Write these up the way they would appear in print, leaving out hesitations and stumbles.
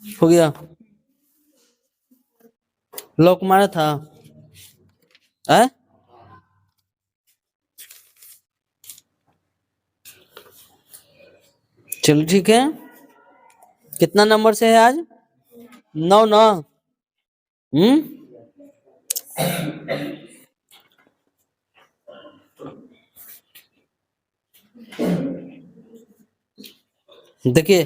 हो गया। लॉक मारा था है? चलो ठीक है। कितना नंबर से है आज? 9 ना? हम्म। देखिए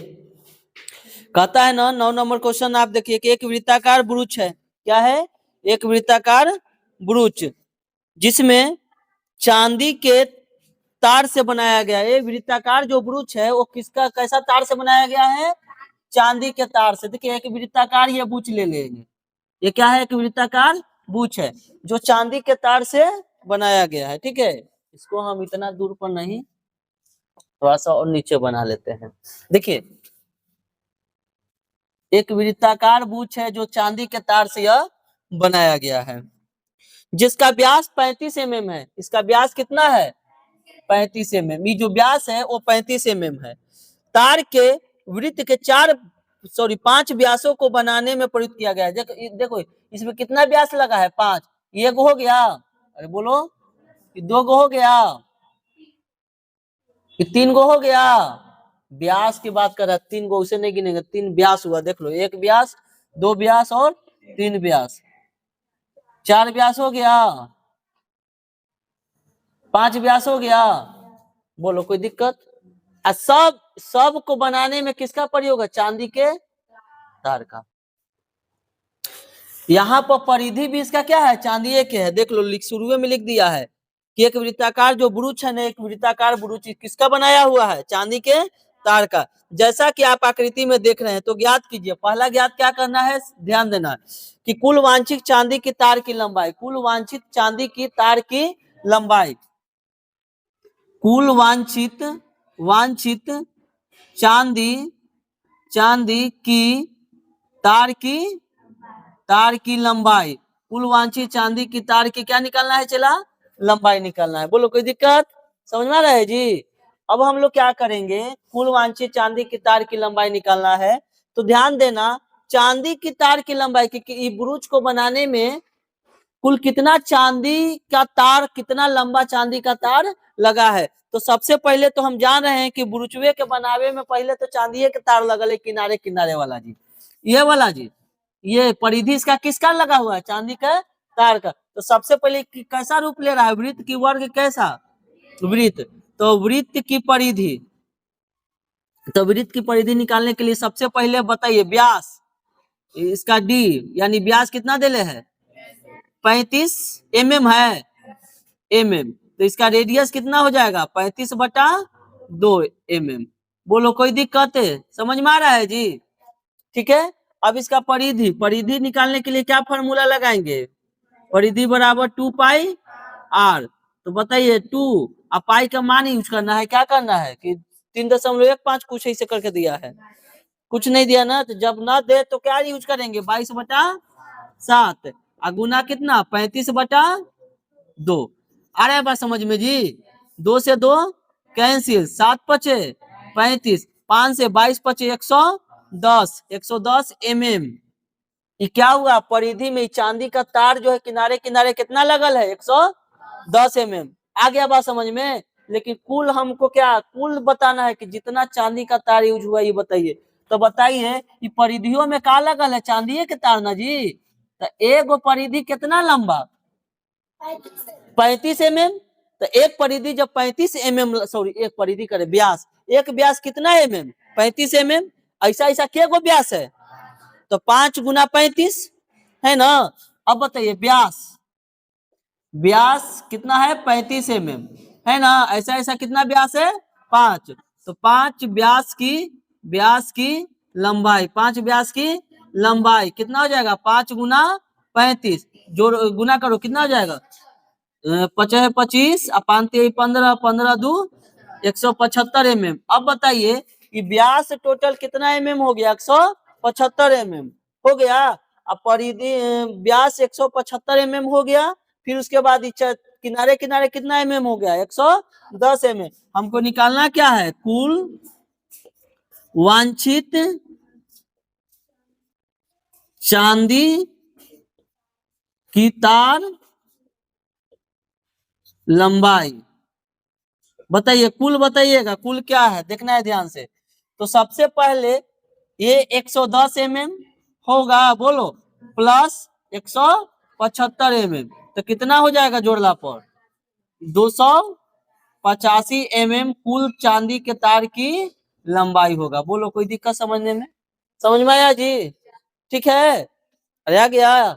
कहता है ना 9 नंबर क्वेश्चन, आप देखिए कि एक वृत्ताकार ब्रुच है। क्या है? एक वृत्ताकार ब्रुच जिसमें चांदी के तार से बनाया गया है। ये वृत्ताकार जो ब्रुच है वो किसका कैसा तार से बनाया गया है? चांदी के तार से। देखिए एक वृत्ताकार ये बुच ले लेंगे। ये क्या है? एक वृत्ताकार बुच है जो चांदी के तार से बनाया गया है। ठीक है, इसको हम इतना दूर पर नहीं, थोड़ा सा और नीचे बना लेते हैं। देखिए एक वृत्ताकार बुच है जो चांदी के तार से यह बनाया गया है, जिसका व्यास 35 mm है। इसका व्यास कितना है? 35 mm। ये जो व्यास है वो 35 mm है। तार के वृत्त के 5 व्यासों को बनाने में प्रयुक्त किया गया है। देखो इसमें कितना व्यास लगा है? 5। ये हो गया, अरे बोलो, 2 गो हो गया, 3 गो हो गया। व्यास की बात कर रहा है, 3 गो उसे नहीं गिनेंगे। 3 व्यास हुआ, देख लो, 1 व्यास, 2 व्यास और 3 व्यास, 4 व्यास हो गया, 5 व्यास हो गया। बोलो कोई दिक्कत? सब को बनाने में किसका प्रयोग है? चांदी के तार का। यहाँ पर परिधि भी इसका क्या है? चांदी के है। देख लो, शुरू में लिख दिया है कि एक वृत्ताकार जो ब्रुच है ना, एक वृत्ताकार ब्रुच किसका बनाया हुआ है? चांदी के तार का। जैसा कि आप आकृति में देख रहे हैं, तो ज्ञात कीजिए। पहला ज्ञात क्या करना है? ध्यान देना है कि कुल वांछित चांदी की तार की लंबाई, कुल वांछित चांदी की तार की लंबाई, कुल वांछित वांछित चांदी चांदी की तार की लंबाई, कुल वांछित चांदी की तार की क्या निकालना है? चला, लंबाई निकालना है। बोलो कोई दिक्कत? समझ में आ रहा है जी? अब हम लोग क्या करेंगे? कुल वांछित चांदी की तार की लंबाई निकालना है, तो ध्यान देना चांदी की तार की लंबाई, क्योंकि ब्रुच को बनाने में कुल कितना चांदी का तार, कितना लंबा चांदी का तार लगा है। तो सबसे पहले तो हम जान रहे हैं कि ब्रुचवे के बनावे में पहले तो चांदी के तार लगल है, किनारे किनारे वाला जी, ये वाला जी। ये परिधि इसका किसका लगा हुआ है? चांदी का तार का। तो सबसे पहले कैसा रूप ले रहा है? वृत्त की वर्ग कैसा? वृत्त। तो वृत्त की परिधि, तो वृत्त की परिधि निकालने के लिए सबसे पहले बताइए व्यास, इसका डी यानी व्यास कितना देले है? 35 mm है, mm। तो इसका रेडियस कितना हो जाएगा? 35/2 mm। बोलो कोई दिक्कत है? समझ में आ रहा है जी? ठीक है। अब इसका परिधि, परिधि निकालने के लिए क्या फॉर्मूला लगाएंगे? परिधि बराबर 2πr। तो बताइए 2 और पाई का मान यूज करना है। क्या करना है कि 3.15 कुछ ऐसे करके दिया है, कुछ नहीं दिया ना, तो जब ना दे तो क्या यूज करेंगे? 22/7 और गुना कितना? 35/2। आ रहा है बात समझ में जी? 2 से 2 कैंसिल, 7 पचे 35, 5 से 22 पचे 110, 110 mm। ये क्या हुआ? परिधि में चांदी का तार जो है किनारे किनारे कितना लगल है? 110 mm। आ गया बात समझ में? लेकिन कुल हमको क्या कुल बताना है कि जितना चांदी का तार यूज हुआ ये बताइए। तो बताइए ये परिधियों में क्या लगल है? चांदी के तार ना जी। तो एक परिधि कितना लंबा? 35 mm। तो एक परिधि जब 35 mm, सॉरी एक परिधि करे व्यास, एक व्यास कितना mm? 35 mm। ऐसा ऐसा क्या गो व्यास है? तो 5 गुना 35 है ना। अब बताइए व्यास, व्यास कितना है? 35 mm है ना। ऐसा ऐसा कितना व्यास है? 5। तो 5 व्यास की लंबाई, 5 व्यास की लंबाई कितना हो जाएगा? 5 गुना 35, जो गुना करो कितना हो जाएगा? 5 25 और 5 15, 15 2 175 mm। अब बताइए कि व्यास टोटल कितना mm हो गया? 175 mm हो गया। अब परिधि व्यास 175 mm हो गया। फिर उसके बाद किनारे किनारे कितना mm हो गया? 110 mm। हमको निकालना क्या है? कुल वांछित चांदी की तार लंबाई बताइए, कुल बताइएगा, कुल क्या है देखना है ध्यान से। तो सबसे पहले ये 110 mm होगा, बोलो, प्लस 175 mm, तो कितना हो जाएगा जोड़ला पर 285 mm कुल चांदी के तार की लंबाई होगा। बोलो, कोई दिक्कत समझने में? समझ में आया जी? ठीक है, अरे आ गया।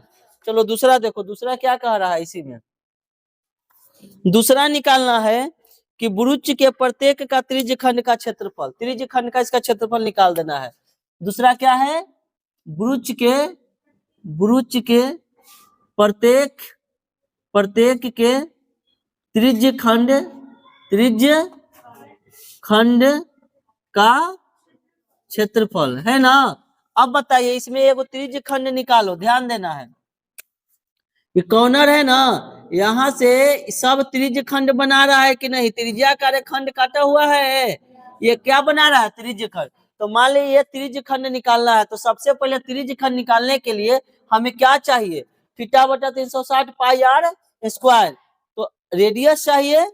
चलो दूसरा देखो, दूसरा क्या कह रहा है इसी में। दूसरा निकालना है कि वृक्ष के प्रत्येक का त्रिज्य खंड का क्षेत्रफल, त्रिज्य खंड का इसका क्षेत्रफल निकाल देना है। दूसरा क्या है, वृक्ष के प्रत्येक के त्रिज्य खंड का क्षेत्रफल है ना। अब बताइए, इसमें एगो त्रिज्य खंड निकालो, ध्यान देना है। ये कॉर्नर है ना, यहाँ से सब त्रिज्य खंड बना रहा है कि नहीं, त्रिज्या का रेखंड काटा हुआ है, ये क्या बना रहा है, त्रिज्य खंड। तो मान लीजिए ये त्रिज्य खंड निकालना है, तो सबसे पहले त्रिज्य खंड निकालने के लिए हमें क्या चाहिए, थीटा बटा 360 पाई आर स्क्वायर। तो रेडियस चाहिए,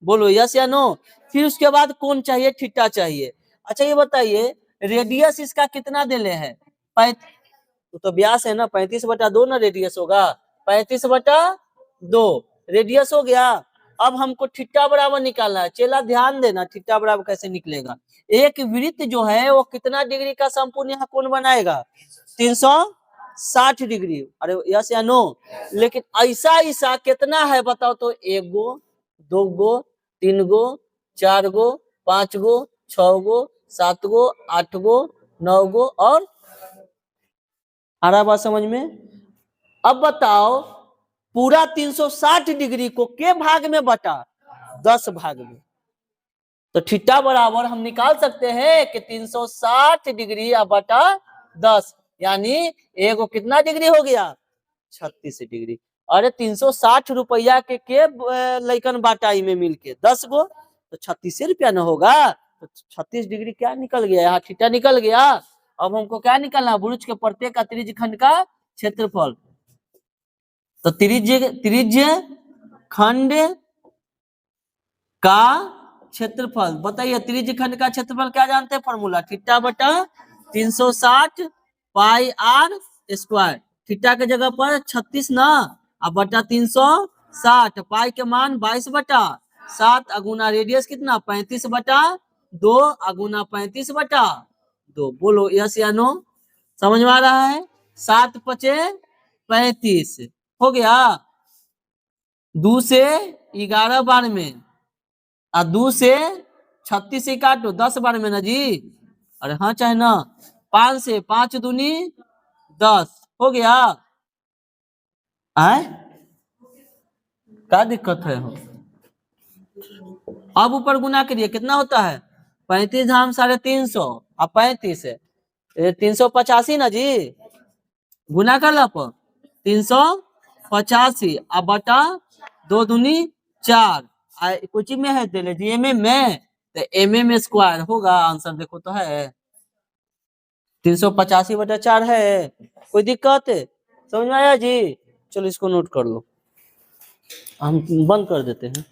बोलो यस या नो। फिर उसके बाद कौन चाहिए, थीटा चाहिए। अच्छा ये बताइए, रेडियस इसका कितना देले है, तो व्यास है ना, 35/2 ना रेडियस होगा, 35/2 रेडियस हो गया। अब हमको थीटा बराबर निकालना है। चला ध्यान देना, थीटा बराबर कैसे निकलेगा। एक वृत्त जो है वो कितना डिग्री का संपूर्ण यहाँ कोण बनाएगा, 360 डिग्री। अरे यस या नो। लेकिन ऐसा कितना है बताओ तो, 1 गो 2 गो 3 गो 4 गो 5 गो 6 गो 7 गो 8 गो 9 गो और आ रहा बात समझ में। अब बताओ पूरा 360 डिग्री को के भाग में बटा, 10 भाग में। तो थीटा बराबर हम निकाल सकते हैं कि 360 डिग्री बटा 10, यानी एगो कितना डिग्री हो गया, 36 डिग्री। अरे 360 रुपया के लैकन बाटाई में मिलके 10 गो, तो 36 रुपया न होगा। तो 36 डिग्री क्या निकल गया, यहाँ थीटा निकल गया। अब हमको क्या निकलना, वृक्ष के प्रत्येक का त्रिज्य खंड का क्षेत्रफल। तो त्रिज्य खंड का क्षेत्रफल बताइए, त्रिज्य खंड का क्षेत्रफल क्या जानते हैं, फॉर्मूला थीटा बटा 360 पाई आर स्क्वायर। थीटा के जगह पर 36 ना, अब बटा 360, पाई के मान 22/7, अगुना रेडियस कितना 35/2, अगुना 35/2। बोलो यस या नो, समझ में आ रहा है। 7 पचे 35 हो गया, 2 से 11 बार में, और 2 से 36 से काटो 10 बार में ना जी। अरे हाँ चाहे ना, 5 से 5 दूनी 10 हो गया। आए क्या दिक्कत है, अब ऊपर गुना करिए, कितना होता है 35 धाम 350, अब 35 है 385 ना जी, गुना कर ला पर 385 अब बटा 2 दूनी 4, कुछ में है दे लीजिए एमएम में, तो एमएम स्क्वायर होगा आंसर, देखो तो है 385/4 है। कोई दिक्कत है, समझ में आया जी। चलो इसको नोट कर लो, हम बंद कर देते हैं।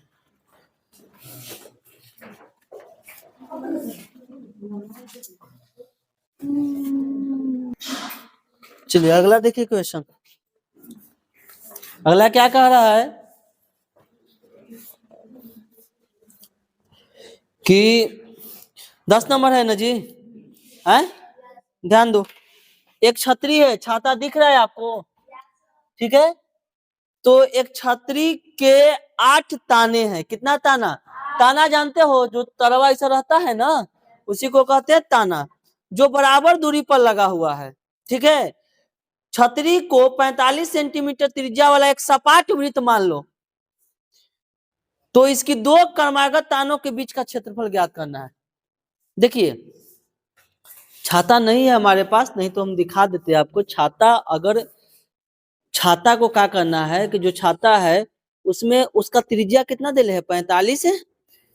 चलिए अगला देखिए क्वेश्चन। अगला क्या कह रहा है कि 10 नंबर है ना जी, है ध्यान दो। एक छतरी है, छाता दिख रहा है आपको, ठीक है। तो एक छतरी के 8 ताने हैं, कितना ताना, ताना जानते हो जो तरवा ऐसा रहता है ना, उसी को कहते हैं ताना, जो बराबर दूरी पर लगा हुआ है, ठीक है। छतरी को 45 सेंटीमीटर त्रिज्या वाला एक सपाट वृत्त मान लो, तो इसकी 2 क्रमागत तानों के बीच का क्षेत्रफल ज्ञात करना है। देखिए छाता नहीं है हमारे पास, नहीं तो हम दिखा देते आपको छाता। अगर छाता को क्या करना है कि जो छाता है उसमें उसका त्रिज्या कितना दे है 45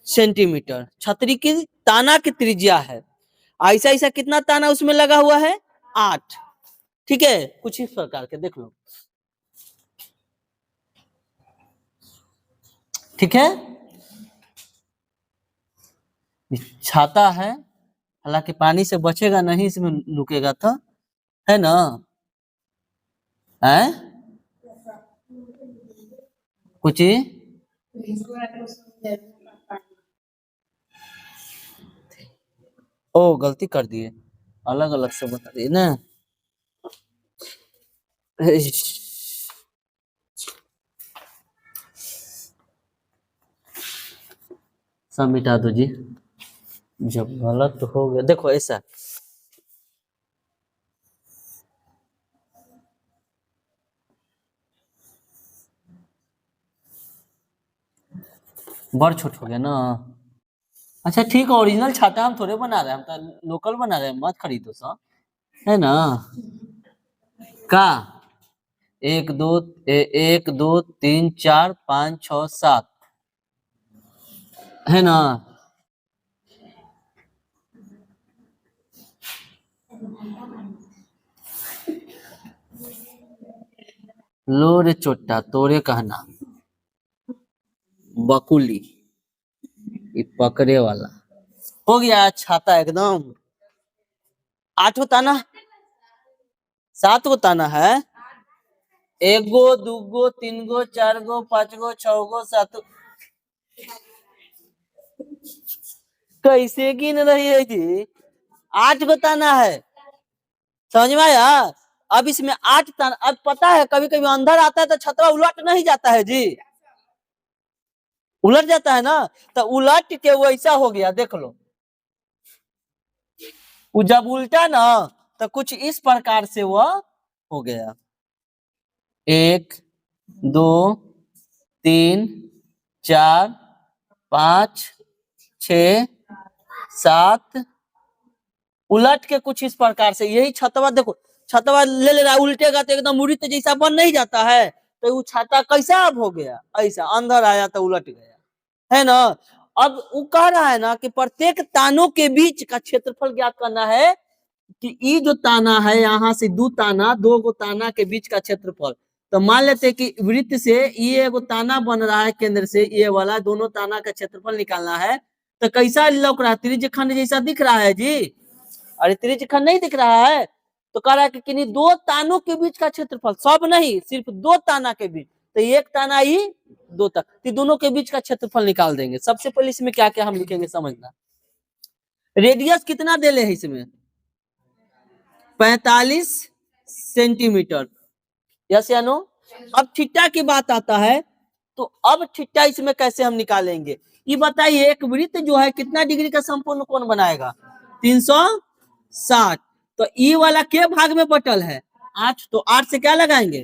सेंटीमीटर, छतरी की ताना की त्रिज्या है। ऐसा ऐसा कितना ताना उसमें लगा हुआ है 8, ठीक है, कुछ इस प्रकार के देख लो। ठीक है, छाता है, हालांकि पानी से बचेगा नहीं, इसमें लुकेगा तो, है ना, है कुछ ही ओ गलती कर दिए, अलग अलग से बता दिए ना। सब मिटा दो जी, जब गलत हो गया, देखो ऐसा बड़ छोट हो गया ना। अच्छा ठीक है, ओरिजिनल छाता हम थोड़े बना रहे हैं, हम तो लोकल बना रहे हैं, मत खरीदो सब, है ना। का एक दो एक दो तीन चार पाँच छ सात, है ना। लो रे चोटा तोरे कहना, बकुली, ये पकड़े वाला हो गया छाता एकदम। 8 ताना, 7 गो ताना है, 1 गो 2 गो 3 गो 4 गो 5 गो 6 गो 7, कैसे गिन रही है जी, 8 गो ताना है, समझ में आया। अब इसमें 8 ताना, अब पता है कभी कभी अंदर आता है तो छतवा उलट नहीं जाता है जी, उलट जाता है ना, तो उलट के वैसा हो गया, देख लो। वो जब उल्टा ना तो कुछ इस प्रकार से वह हो गया, 1 2 3 4 5 6 7, उलट के कुछ इस प्रकार से, यही छतवा देखो, छतवा ले रहा है, उल्टेगा तो एकदम मुड़ी जैसा बन नहीं जाता है, तो वो छाता कैसा अब हो गया, ऐसा अंदर आया तो उलट गया, है ना। अब वो कह रहा है ना कि प्रत्येक तानों के बीच का क्षेत्रफल ज्ञात करना है, कि ये जो ताना है यहाँ से 2 ताना, 2 गो ताना के बीच का क्षेत्रफल, तो मान लेते हैं कि वृत्त से ये एगो ताना बन रहा है, केंद्र से ये वाला, दोनों ताना का क्षेत्रफल निकालना है, तो कैसा लौक रहा है, त्रिज्यखंड जैसा दिख रहा है जी। अरे त्रिज्यखंड नहीं दिख रहा है, तो कह रहा है कि किन्हीं 2 तानों के बीच का क्षेत्रफल, सब नहीं सिर्फ 2 ताना के बीच, तो एक ताना ही 2 तक, तो दोनों के बीच का क्षेत्रफल निकाल देंगे। सबसे पहले इसमें क्या क्या हम लिखेंगे समझना, रेडियस कितना दे ले है इसमें, 45 सेंटीमीटर, यस या नो। अब थीटा की बात आता है, तो अब थीटा इसमें कैसे हम निकालेंगे, ये बताइए। एक वृत्त जो है कितना डिग्री का संपूर्ण कोण बनाएगा, 360, तो ई वाला के भाग में बटल है 8, तो 8 से क्या लगाएंगे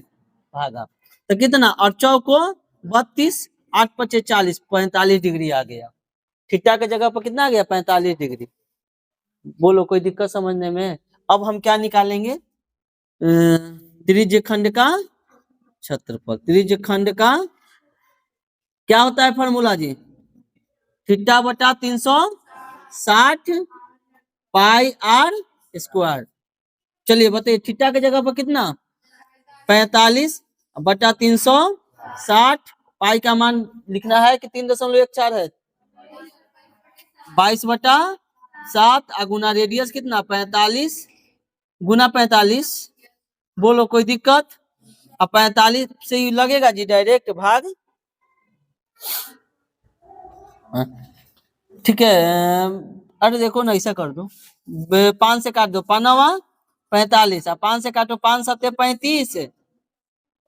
भागा, तो कितना, और चौको 32, 8 पचे 40, 45 डिग्री आ गया, थीटा के जगह पर कितना आ गया 45 डिग्री। बोलो कोई दिक्कत समझने में। अब हम क्या निकालेंगे, त्रिज्यखंड का क्षेत्रफल, त्रिज्यखंड का क्या होता है फॉर्मूला जी, थीटा बटा 360 पाई आर स्क्वायर। चलिए बताइए थीटा के जगह पर कितना, 45 बटा 360, पाई का मान लिखना है कि 3.14 है, 22 बटा 7, गुना रेडियस कितना 45 गुना 45, बोलो कोई दिक्कत। अब 45 से ही लगेगा जी डायरेक्ट भाग, ठीक है। अरे देखो ना ऐसा कर दो, 5 से काट दो, 5 45, 5 से काटो 5 7 35,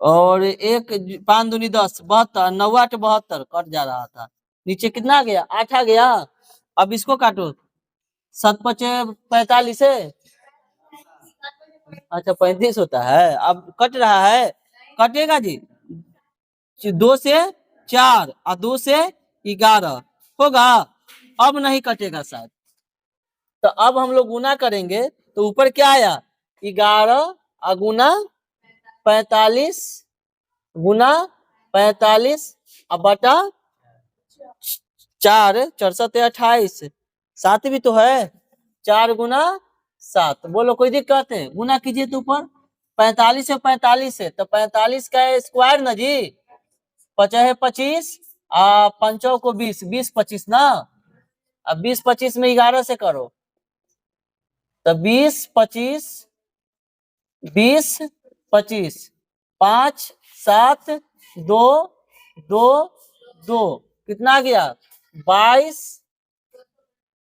और 1 5 दूनी 10, 72, 9 8 72, कट जा रहा था, नीचे कितना आ गया 8 आ गया। अब इसको काटो, 7 पचे 45 है, अच्छा 35 होता है, अब कट रहा है, कटेगा जी, 2 से 4 और 2 से 11 होगा, अब नहीं कटेगा शायद, तो अब हम लोग गुना करेंगे, तो ऊपर क्या आया 11 गुना 45 गुना 45 अब बटा 4, 4 7 28, 7 भी तो है, 4 गुना 7, बोलो कोई दिक्कत है, गुना कीजिए तो ऊपर 45 है 45 है तो 45 का स्क्वायर ना जी, 50 है 25, पंचों को 20, 20 25 ना। अब 20 25 में 11 से करो तो 20 25, 20 25, 5 7 2 2 2, कितना आ गया 22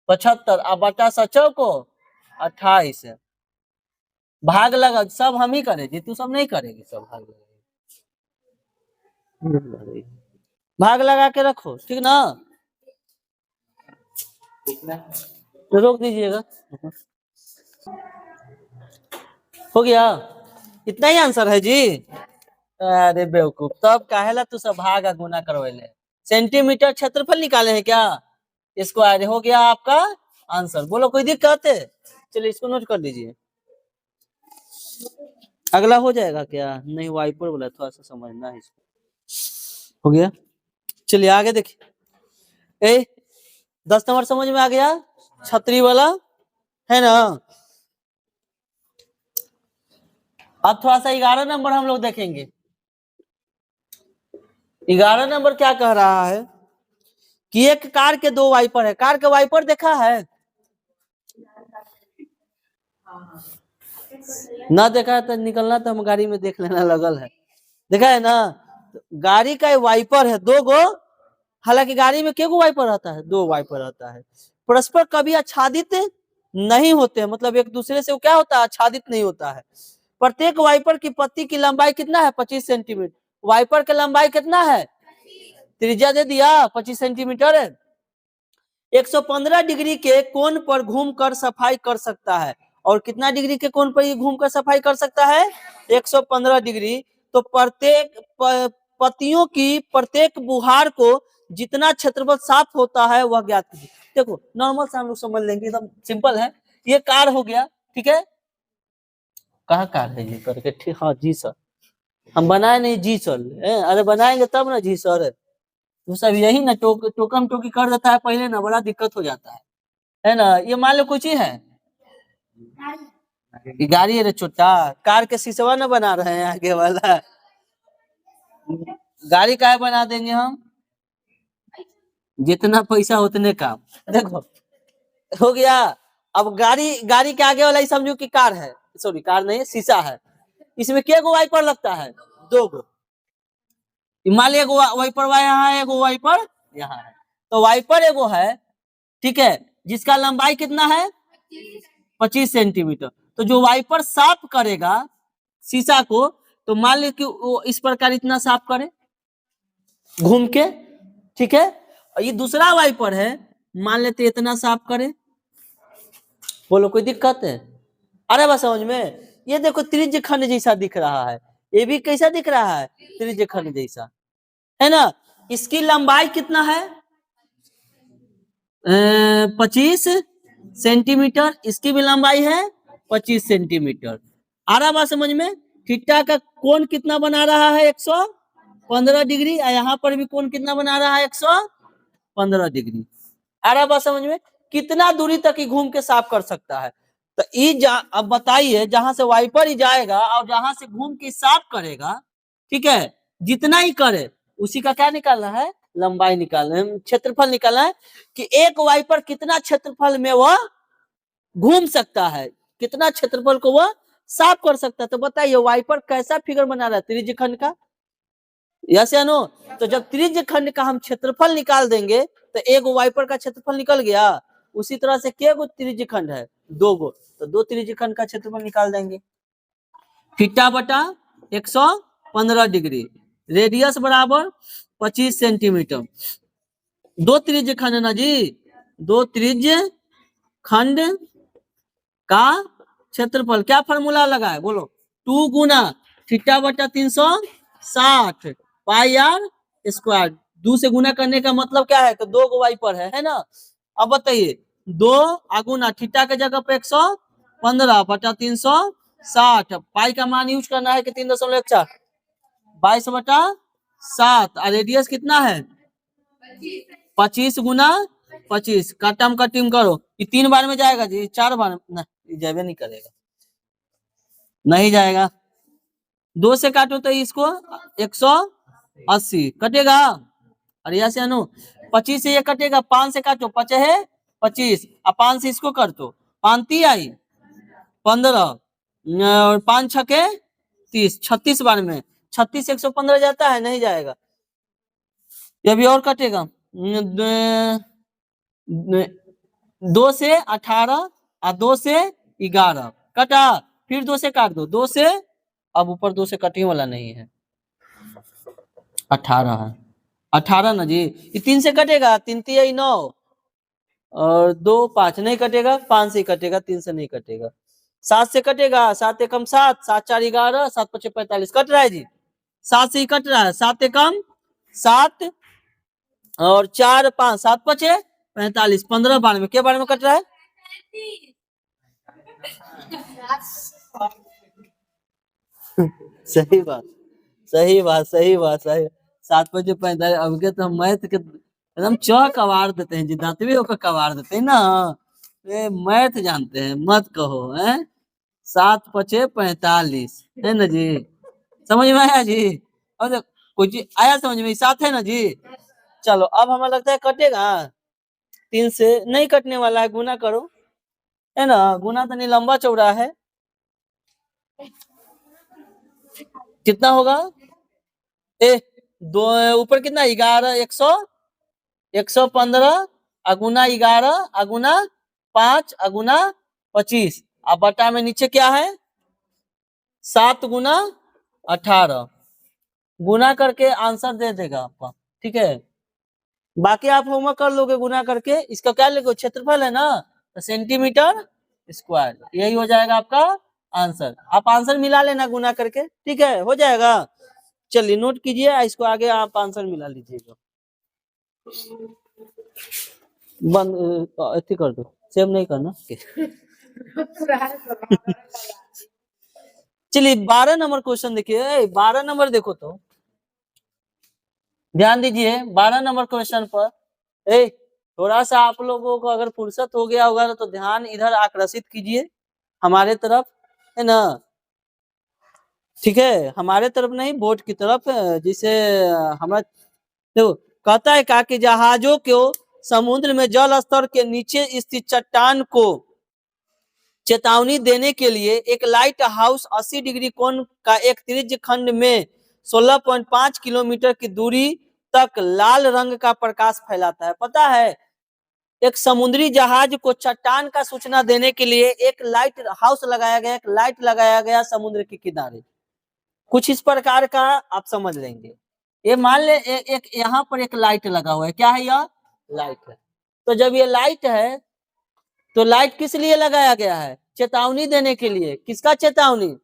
75, अब बटा सचो को 28 है। भाग लगा सब हम ही करेंगे, तू सब नहीं करेगी, सब भाग लगा, भाग लगा के रखो ठीक ना, तो रोक दीजिएगा। हो गया, इतना ही आंसर है जी। अरे बेवकूफ, तब काहेला तू सब भाग गुना करवेले। सेंटीमीटर क्षेत्रफल निकाले हैं क्या, स्क्वायर हो गया आपका आंसर। बोलो कोई दिक्कत है, चलिए इसको नोट कर लीजिए। अगला हो जाएगा क्या, नहीं वाइपर बोला, थोड़ा सा समझना है इसको। हो गया, चलिए आगे देखिए। 10 नंबर समझ में आ गया, छतरी वाला है ना। अब थोड़ा सा 11 नंबर हम लोग देखेंगे। 11 नंबर क्या कह रहा है कि एक कार के दो वाइपर है। कार के वाइपर देखा है ना, देखा है तो निकलना, तो हम गाड़ी में देख लेना लगल है, देखा है ना। गाड़ी का वाइपर है दो गो, हालांकि गाड़ी में के गो वाइपर रहता है, दो वाइपर रहता है। परस्पर कभी आच्छादित नहीं होते, मतलब एक दूसरे से वो क्या होता है, आच्छादित नहीं होता है। प्रत्येक वाइपर की पत्ती की लंबाई कितना है, 25 सेंटीमीटर। वाइपर की लंबाई कितना है, त्रिज्या दे दिया 25 सेंटीमीटर है। 115 डिग्री के कोण पर घूमकर सफाई कर सकता है। और कितना डिग्री के कोण पर ये घूमकर सफाई कर सकता है, 115 डिग्री। तो प्रत्येक पत्तियों की प्रत्येक बुहार को जितना क्षेत्रफल साफ होता है वह ज्ञात कीजिए। देखो नॉर्मल से हम लोग समझ लेंगे, एकदम सिंपल है। ये कार हो गया, ठीक है, कहाँ कार है ये करके, ठीक, हाँ जी सर, हम बनाए नहीं जी सर, अरे बनाएंगे तब ना जी सर। तो सब यही ना टोकम टोकी कर देता है पहले ना, बड़ा दिक्कत हो जाता है ना। ये मान लो कुछ ही है, ये गाड़ी है रे छोटा, कार के शीशवा ना बना रहे हैं आगे वाला, गाड़ी काहे बना देंगे हम, जितना पैसा उतने काम। देखो हो गया। अब गाड़ी, गाड़ी के आगे वाला ही समझो कि कार है, सॉरी कार नहीं शीशा है। इसमें के गो वाइपर लगता है, दो गो। मान लिया एगो वाइपर यहाँ है, एगो वाइपर यहाँ है। तो वाइपर एगो है, ठीक है, जिसका लंबाई कितना है 25 सेंटीमीटर। तो जो वाइपर साफ करेगा शीशा को, तो मान ली कि वो इस प्रकार इतना साफ करे घूम के, ठीक है। और ये दूसरा वाइपर है, मान लेते इतना साफ करे। बोलो कोई दिक्कत है, अरे बस समझ में। ये देखो त्रिज्य खंड जैसा दिख रहा है, ये भी कैसा दिख रहा है, त्रिज्य खंड जैसा, है ना। इसकी लंबाई कितना है 25 सेंटीमीटर, इसकी भी लंबाई है 25 सेंटीमीटर। आ रहा बात समझ में। थीटा का कोण कितना बना रहा है 115 डिग्री, और यहाँ पर भी कोण कितना बना रहा है 115 डिग्री। आ रहा बात समझ में। कितना दूरी तक ही घूम के साफ कर सकता है। तो अब बताइए, जहां से वाइपर ही जाएगा और जहां से घूम के साफ करेगा, ठीक है, जितना ही करे उसी का क्या निकालना है, लंबाई निकालना है, क्षेत्रफल निकालना है कि एक वाइपर कितना क्षेत्रफल में वह घूम सकता है, कितना क्षेत्रफल को वह साफ कर सकता है। तो बताइए वाइपर कैसा फिगर बना रहा है, त्रिज्य खंड का, यस या नो। तो जब त्रिज्य खंड का हम क्षेत्रफल निकाल देंगे तो एक वाइपर का क्षेत्रफल निकल गया। उसी तरह से क्या गो त्रिज्य खंड है, दो गो, तो दो त्रिज्य खंड का क्षेत्रफल निकाल देंगे। थीटा बटा 115 डिग्री, रेडियस बराबर 25 सेंटीमीटर। दो त्रिज्य खंड ना जी, दो त्रिज्य खंड का क्षेत्रफल, क्या फॉर्मूला लगा है बोलो, 2 गुना थीटा बटा 360 पाई आर स्क्वायर। 2 से गुना करने का मतलब क्या है, तो दो गो वाइपर है ना। अब बताइए, दो आगुना थीटा के जगह पे 115 बटा 360, पाई का मान यूज करना है कि 3.14, 22 बटा 7, और रेडियस कितना है 25 गुना 25, कटम कटिम करो, ये 3 बार में जाएगा जी, 4 बार नहीं जाएगा, नहीं करेगा, नहीं जाएगा। 2 से काटो तो इसको 180 कटेगा। और यहाँ से अनु 25 से ये कटेगा, 5 से काटो 5 है 25, और 5 से इसको कर दो, 5 ती आई 15 और 5 छके 30, 36 बार में 36 से 115 जाता है, नहीं जाएगा। ये भी और कटेगा, 2 से 18 और 2 से 11 कटा, फिर 2 से काट दो, 2 से, अब ऊपर 2 से कटने वाला नहीं है, 18 है, 18 ना जी, ये 3 से कटेगा, 3 3 9 और 2 5 नहीं कटेगा, 5 से ही कटेगा, 3 से नहीं कटेगा। 7 से कटेगा, 7 एकम 7, 7 4 11, 7 5 45 कट रहा है जी, 7 से ही कट रहा है, 7 एकम 7 और 4 5 7 5 45, 15 बार में, क्या बार में कट रहा है? सही बात, सही बात, सही बात, सही। 7 5 45, अब के तो मैथ के एकदम चौक कवार देते हैं जी, दांतवी होकर कवार देते हैं ना, ये मैथ जानते हैं, मत कहो है। 7 5 45 है ना जी, समझ में आया जी? और कोई चीज आया समझ में, 7 है ना जी। चलो अब हमें लगता है कटेगा, 3 से नहीं कटने वाला है, गुना करो, है ना, गुना तो नहीं, लंबा चौड़ा है, कितना होगा? ए दो ऊपर कितना, 11 115 अगुना 11 अगुना 5 अगुना 25, अब बटा में नीचे क्या है, 7 गुना 18, गुना करके आंसर दे देगा आपका, ठीक है। बाकी आप होमवर्क कर लोगे गुना करके, इसका क्या लिखो, क्षेत्रफल है ना, तो सेंटीमीटर स्क्वायर, यही हो जाएगा आपका आंसर। आप आंसर मिला लेना गुना करके, ठीक है, हो जाएगा। चलिए नोट कीजिए, इसको आगे आप आंसर मिला लीजिएगा। बंद अथी कर दो, सेव नहीं करना। चलिए 12 नंबर क्वेश्चन देखिए, 12 नंबर देखो तो ध्यान दीजिए, 12 नंबर क्वेश्चन पर थोड़ा सा आप लोगों को अगर फुर्सत हो गया होगा तो ध्यान इधर आकर्षित कीजिए हमारे तरफ, है ना, ठीक है, हमारे तरफ नहीं, बोर्ड की तरफ, जिसे हमारा देखो, कहता है कि जहाजों को समुद्र में जल स्तर के नीचे स्थित चट्टान को चेतावनी देने के लिए एक लाइट हाउस 80 डिग्री कोण का एक त्रिज्य खंड में 16.5 किलोमीटर की दूरी तक लाल रंग का प्रकाश फैलाता है। पता है, एक समुद्री जहाज को चट्टान का सूचना देने के लिए एक लाइट हाउस लगाया गया, एक लाइट लगाया गया समुद्र के किनारे, कुछ इस प्रकार का आप समझ लेंगे। ये मान ले एक यहाँ पर एक लाइट लगा हुआ है, क्या है यह? लाइट है। तो जब ये लाइट है तो लाइट किस लिए लगाया गया है? चेतावनी देने के लिए। किसका चेतावनी?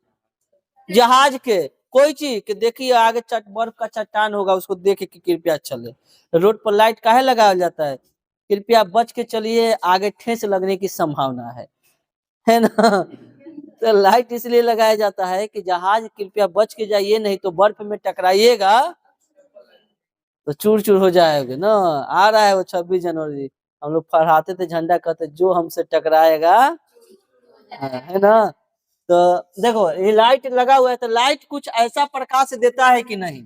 जहाज के, कोई चीज के, देखिए आगे बर्फ का चट्टान होगा, उसको देख के कृपया चले। रोड पर लाइट काहे लगाया जाता है? कृपया बच के चलिए, आगे ठेस लगने की संभावना है ना। तो लाइट इसलिए लगाया जाता है कि जहाज कृपया बच के जाइए, नहीं तो बर्फ में टकराइएगा तो चूर चूर हो जाएगा ना। आ रहा है वो 26 जनवरी, हम लोग फहराते थे झंडा, कहते जो हमसे टकराएगा, है ना। तो देखो ये लाइट लगा हुआ है, तो लाइट कुछ ऐसा प्रकाश देता है कि नहीं?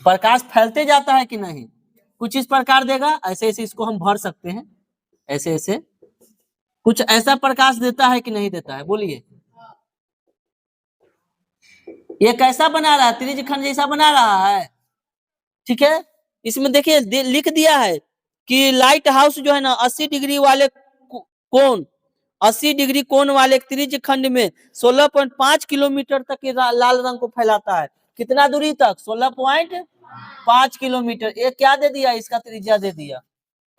प्रकाश फैलते जाता है कि नहीं? कुछ इस प्रकार देगा, ऐसे ऐसे इसको हम भर सकते हैं, ऐसे ऐसे कुछ ऐसा प्रकाश देता है कि नहीं देता है? बोलिए। ये कैसा बना रहा है? त्रिज्य खंड जैसा बना रहा है, ठीक है। इसमें देखिए लिख दिया है कि लाइट हाउस जो है ना 80 डिग्री वाले कोण, 80 डिग्री कोण वाले त्रिज्य खंड में 16.5 किलोमीटर तक लाल रंग को फैलाता है। कितना दूरी तक? 16.5 किलोमीटर। ये क्या दे दिया? इसका त्रिज्या दे दिया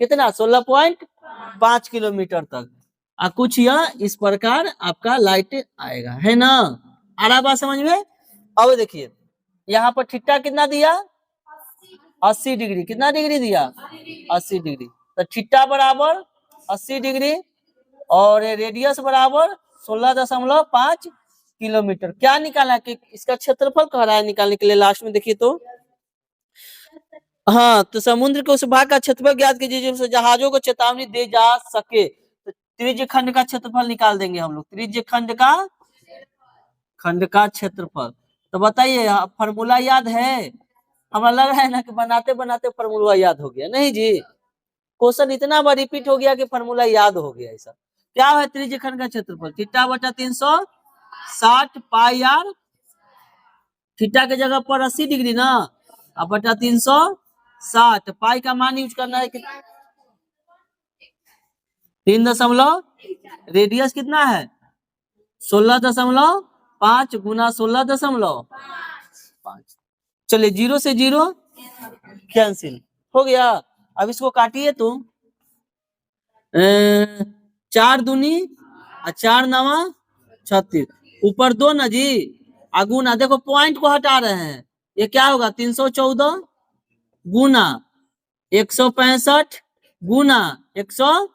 कितना? 16.5 किलोमीटर तक। कुछ यह इस प्रकार आपका लाइट आएगा, है ना। आ रहा बात समझ में? अब देखिए यहाँ पर थीटा कितना दिया? 80 डिग्री। कितना डिग्री दिया? 80 डिग्री। तो थीटा बराबर 80 डिग्री और रेडियस बराबर 16.5 किलोमीटर। क्या निकाला कि इसका क्षेत्रफल कह रहा है निकालने के लिए, लास्ट में देखिए तो हाँ, तो समुद्र के उस भाग का क्षेत्रफल ज्ञात कीजिए जिससे जहाजों को चेतावनी दे जा सके। तो त्रिज्य खंड का क्षेत्रफल निकाल देंगे हम लोग, त्रिज्य खंड का क्षेत्रफल। तो बताइए फॉर्मूला याद है? हमें लग रहा है ना कि बनाते बनाते फॉर्मूला याद हो गया। नहीं जी, क्वेश्चन इतना बार रिपीट हो गया कि फॉर्मूला याद हो गया। ऐसा क्या है त्रिज्य खंड का क्षेत्रफल? थीटा बटा 360 पाई आर, थीटा के जगह पर 80 डिग्री ना, अब बटा 360, पाई का मान यूज करना है कितना? 3 रेडियस कितना है? 16.5 गुना 16.5। चलिए 0 से 0 कैंसिल हो गया। अब इसको काटिए तुम, 4 दूनी 4 नवा 36, ऊपर 2 ना जी, गुना, देखो पॉइंट को हटा रहे हैं, ये क्या होगा 314 गुना 165 गुना 100,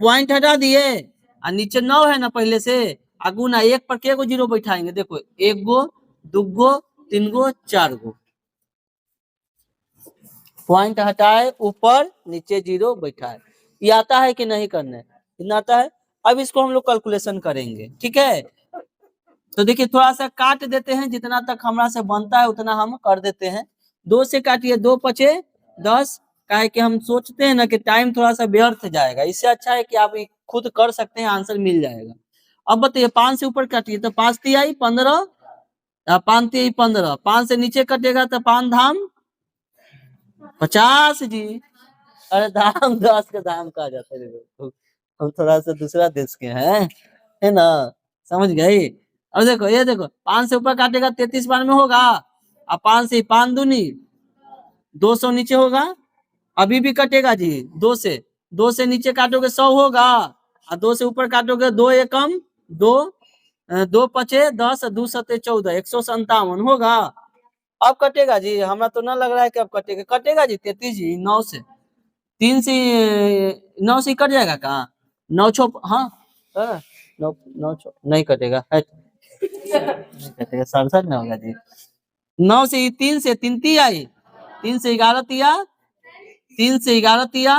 पॉइंट हटा दिए, और नीचे 9 है ना पहले से, गुना 1 पर के गो जीरो बैठाएंगे? देखो 1 गो 2 गो 3 गो 4 गो, पॉइंट हटाए, ऊपर नीचे जीरो बैठाए। ये आता है कि नहीं करने? इतना आता है। अब इसको हम लोग कैलकुलेशन करेंगे, ठीक है? तो देखिए थोड़ा सा काट देते हैं, जितना तक हमारा से बनता है उतना हम कर देते हैं। 2 से काटिए, 2 पचे 10, काहे कि हम सोचते हैं ना कि टाइम थोड़ा सा व्यर्थ जाएगा, इससे अच्छा है कि आप खुद कर सकते हैं, आंसर मिल जाएगा। अब बताइए 5 से ऊपर काटिए तो 5 तिहाई 15, 5 तिहाई 15, 5 से नीचे कटेगा तो 5 धाम 50 जी। अरे धाम 10 का धाम कहा जाता है, हम थोड़ा सा दूसरा देश के हैं, है ना, समझ गई? अब देखो ये देखो 5 से ऊपर काटेगा 33 बार में होगा, अब 5 से 5 दूनी 200 नीचे होगा, अभी भी कटेगा जी। 2 से नीचे काटोगे 100 होगा, और 2 से ऊपर काटोगे 2 एकम 2, 2 पचे 10, 2 सत्ते 14, 157 होगा। अब कटेगा जी, हमरा तो ना लग रहा है कि अब कटेगा, कटेगा जी 33 जी। 9 से 3 से 9 से कट जाएगा कहाँ? 9 छो, हाँ 9 9 छो नहीं कटेगा, नहीं कटेगा, 67 ना होगा जी। 9 से 3 से 3 आई, 3 से 11 तिया, 3 से 11 तिया।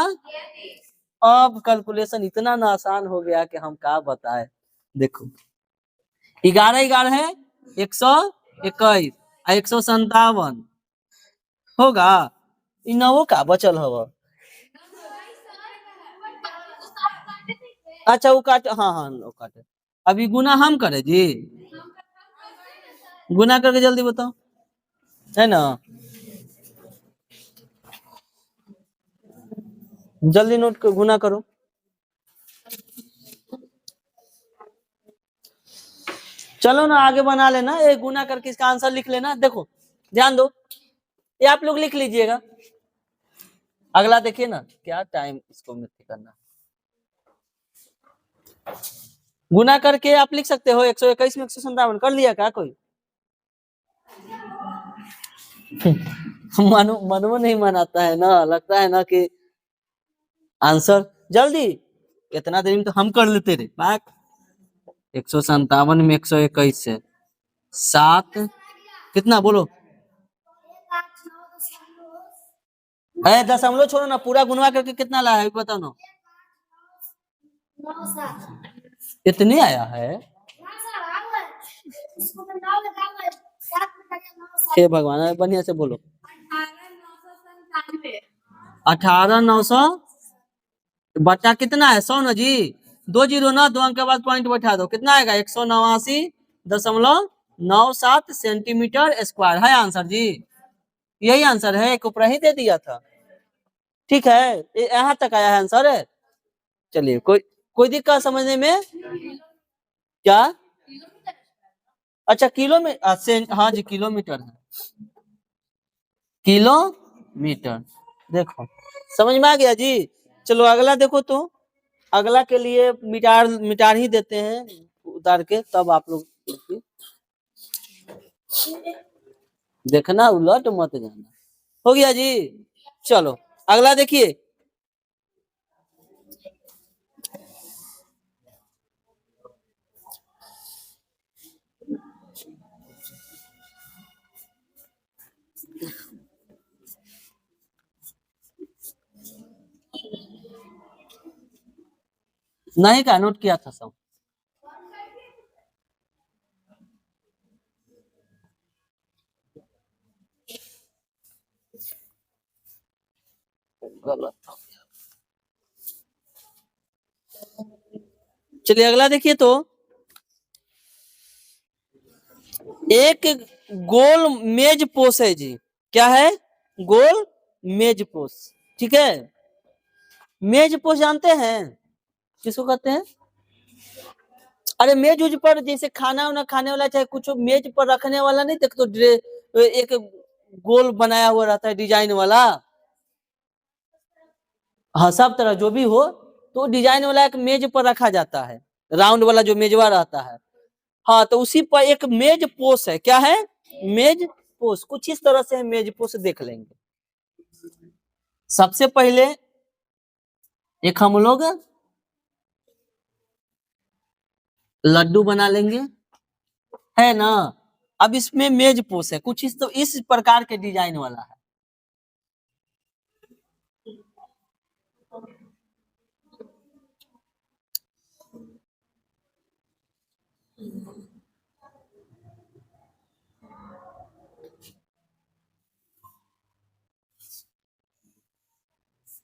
अब कैलकुलेशन इतना ना आसान हो गया कि हम क्या बताए। देखो 11 11 है 121, 157 होगा, इनवो का बचल हवा। अच्छा वो काट, हाँ हाँ वो काटे। अभी गुना हम करे जी, गुना करके जल्दी बताओ, है ना, जल्दी नोट कर, गुना करो। चलो ना आगे बना लेना, ये गुना करके इसका आंसर लिख लेना। देखो ध्यान दो, ये आप लोग लिख लीजिएगा। अगला देखिए ना, क्या टाइम इसको मिट्टी करना, गुना करके आप लिख सकते हो 121 में 157 कर लिया क्या कोई? मनो नहीं मनाता है ना, लगता है ना कि आंसर जल्दी, इतना देर में तो हम कर लेते रे बात। 157 में 121 से 7 कितना बोलो? अरे दशमलव छोड़ो ना, पूरा गुणवा करके कितना लाया है बताओ ना। इतने आया है? हे भगवान, बढ़िया से बोलो। 18,900 बटा कितना है? 100 ना जी, 2 जीरो ना, 2 अंक के बाद पॉइंट बैठा दो, कितना आएगा? 189.97 सेंटीमीटर स्क्वायर है आंसर जी। यही आंसर है, एक ऊपर ही दे दिया था। ठीक है, यहाँ तक आया है आंसर है। चलिए कोई दिक्कत समझने में? क्या? अच्छा किलोमीटर, हाँ जी किलोमीटर है, किलोमीटर। देखो समझ में आ गया जी। चलो अगला देखो, तो अगला के लिए मिटार मिटार ही देते हैं उतार के, तब आप लोग देखना, उलट मत जाना। हो गया जी। चलो अगला देखिए, नहीं का नोट किया था सब। गलत। चलिए अगला देखिए तो, एक गोल मेज पोस है जी। क्या है? गोल मेज पोस। ठीक है, मेज पोस जानते हैं किसको कहते हैं? अरे मेज उज पर जैसे खाना वाना खाने वाला चाहे कुछ मेज पर रखने वाला नहीं देख तो एक गोल बनाया हुआ रहता है डिजाइन वाला। हाँ सब तरह जो भी हो, तो डिजाइन वाला एक मेज पर रखा जाता है, राउंड वाला जो मेजवा रहता है। हाँ तो उसी पर एक मेज पोस है। क्या है? मेज पोस। कुछ इस तरह से मेज पोस देख लेंगे। सबसे पहले एक हम लोग लड्डू बना लेंगे, है ना। अब इसमें मेज पोस है कुछ इस प्रकार के डिजाइन वाला है।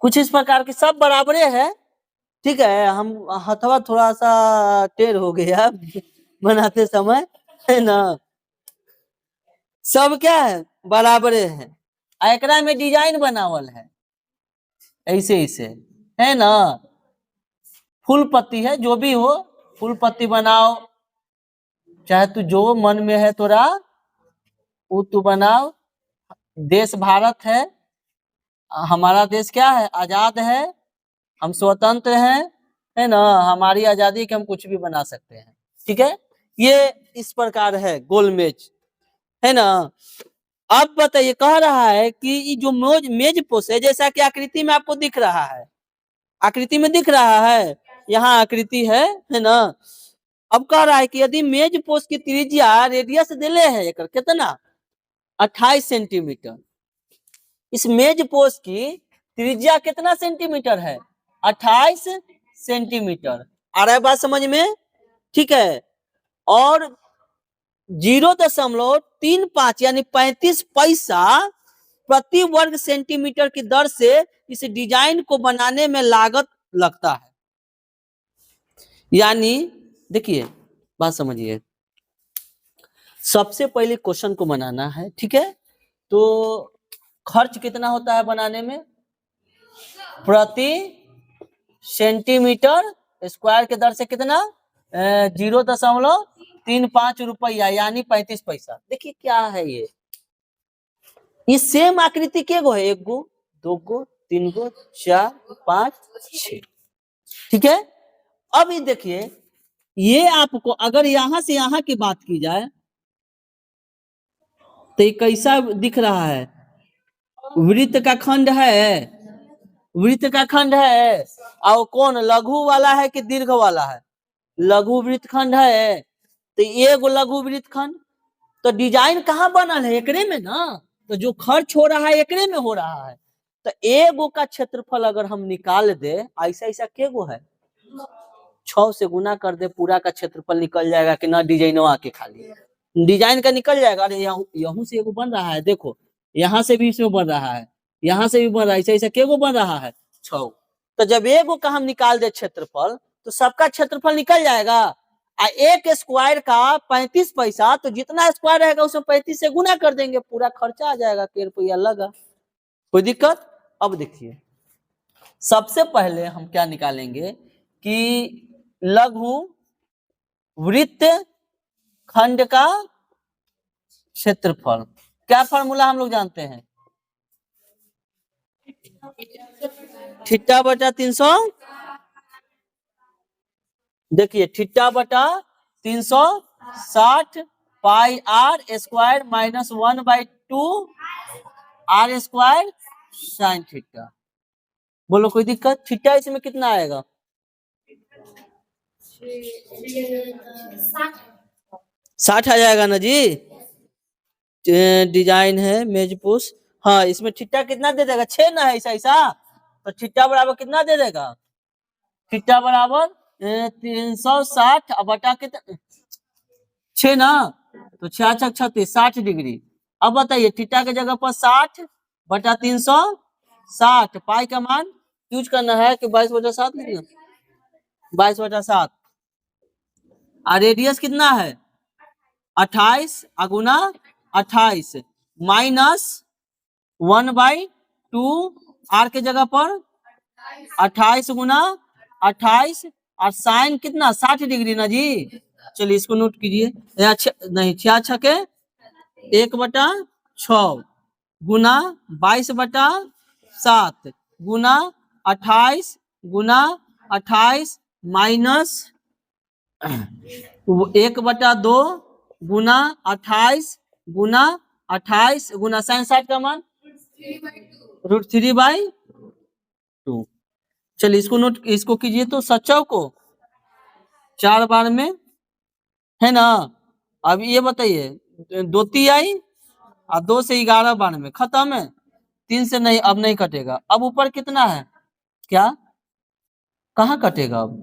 कुछ इस प्रकार के सब बराबरे है। ठीक है, हम हथवा थोड़ा सा टेढ़ हो गया बनाते समय, है ना। सब क्या है? बराबरे है। एकरा में डिजाइन बनावल है ऐसे ऐसे, है ना। फूल पत्ती है जो भी हो, फूल पत्ती बनाओ, चाहे तू जो मन में है तोरा वो तू बनाओ। देश भारत हमारा देश क्या है? आजाद है, हम स्वतंत्र हैं, है ना। हमारी आजादी के हम कुछ भी बना सकते हैं। ठीक है, ये इस प्रकार है गोलमेज, है ना। अब बताइए, कह रहा है कि ये जो मेज पोस है जैसा कि आकृति में आपको दिख रहा है, आकृति में दिख रहा है, यहाँ आकृति है ना। अब कह रहा है कि यदि मेज पोस की त्रिज्या रेडियस दिले है एक कितना 28 सेंटीमीटर, इस मेज पोस की त्रिज्या कितना सेंटीमीटर है? 28 सेंटीमीटर। आ रहा है बात समझ में? ठीक है, और 0.35 यानी 35 पैसा प्रति वर्ग सेंटीमीटर की दर से इस डिजाइन को बनाने में लागत लगता है। यानी देखिए बात समझिए, सबसे पहले क्वेश्चन को बनाना है, ठीक है। तो खर्च कितना होता है बनाने में? प्रति सेंटीमीटर स्क्वायर के दर से कितना? 0.35 रुपया यानी 35 पैसा। देखिए क्या है ये सेम आकृति के गो है, एक गो, दो गो, तीन गो, चार, पांच, छह। ठीक है, अब ये देखिए, ये आपको अगर यहां से यहां की बात की जाए तो ये कैसा दिख रहा है? वृत्त का खंड है, वृत्त का खंड है। और कौन लघु वाला है कि दीर्घ वाला है? लघु वृत्त खंड है। तो एगो लघु वृत्त खंड, तो डिजाइन कहाँ बनल है? एकरे में ना। तो जो खर्च हो रहा है एकरे में हो रहा है। तो एगो का क्षेत्रफल अगर हम निकाल दे, ऐसा ऐसा के गो है, 6 से गुना कर दे, पूरा का क्षेत्रफल निकल जाएगा कि ना डिजाइनवा के खाली डिजाइन का निकल जाएगा। अरे यहाँ से एगो बन रहा है, देखो यहाँ से भी इसमें बन रहा है, यहाँ से भी बन रहा है, ऐसा ऐसा के गो बन रहा है? 6। तो जब एगो का हम निकाल दे क्षेत्रफल तो सबका क्षेत्रफल निकल जाएगा। एक स्क्वायर का 35 पैसा, तो जितना स्क्वायर रहेगा उसमें 35 से गुना कर देंगे, पूरा खर्चा आ जाएगा के रुपया लगा। कोई दिक्कत? अब देखिए, सबसे पहले हम क्या निकालेंगे कि लघु वृत्त खंड का क्षेत्रफल। क्या फॉर्मूला हम लोग जानते हैं? थीटा बटा 300। देखिए थीटा बटा 360 pi are square minus 1/2 are square sine theta. बोलो कोई दिक्कत? थीटा इसमें कितना आएगा? 60 आ जाएगा ना जी। डिजाइन है मेज पोस्ट। हाँ इसमें थीटा कितना दे देगा? 6 ना है, ऐसा ऐसा। तो थीटा बराबर कितना दे देगा? थीटा बराबर 360 अब बटा कितना 6 ना, तो 6×6 = 60 डिग्री। अब बताइए थीटा के जगह पर 60/360 पाई का मान यूज करना है कि 22/7 लिखना, 22/7। और रेडियस कितना है 28 गुना 28 माइनस 1/2 आर के जगह पर 28 गुना 28 और साइन कितना 60 डिग्री ना जी। चलिए इसको नोट कीजिए, नहीं 6×6 = 1/6 गुना 22/7 गुना 28 गुना 28 माइनस 1/2 गुना 28 गुना 28 गुना साइन 60 का मान √3/2। चलिए इसको नोट, इसको कीजिए तो 7 को 4 बार में है ना। अब ये बताइए 2 तिहाई और 2 से 11 बार में खत्म है, 3 से नहीं, अब नहीं कटेगा। अब ऊपर कितना है, क्या कहाँ कटेगा अब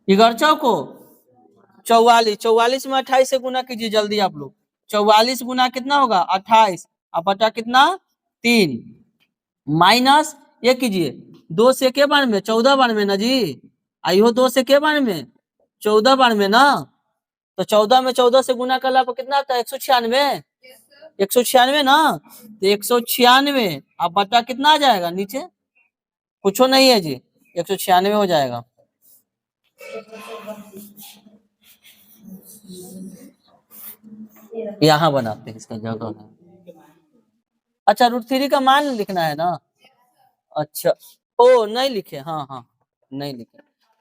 11 को 44, 44 में 28 से गुना कीजिए जल्दी आप लोग। 44 गुना कितना होगा 28 अब बटा कितना 3 माइनस ये कीजिए 2 से के बार में 14 बार में ना जी। आइयो 2 से के बार में 14 बार में ना, तो 14 में 14 से गुना करला पर कितना आता है 196, 196 ना, तो 196 अब बटा कितना आ जाएगा नीचे, कुछ नहीं है जी 196 हो जाएगा। यहाँ बनाते हैं इसका जगह है। अच्छा √3 का मान लिखना है ना, अच्छा ओ नहीं लिखे, हाँ हाँ नहीं लिखे,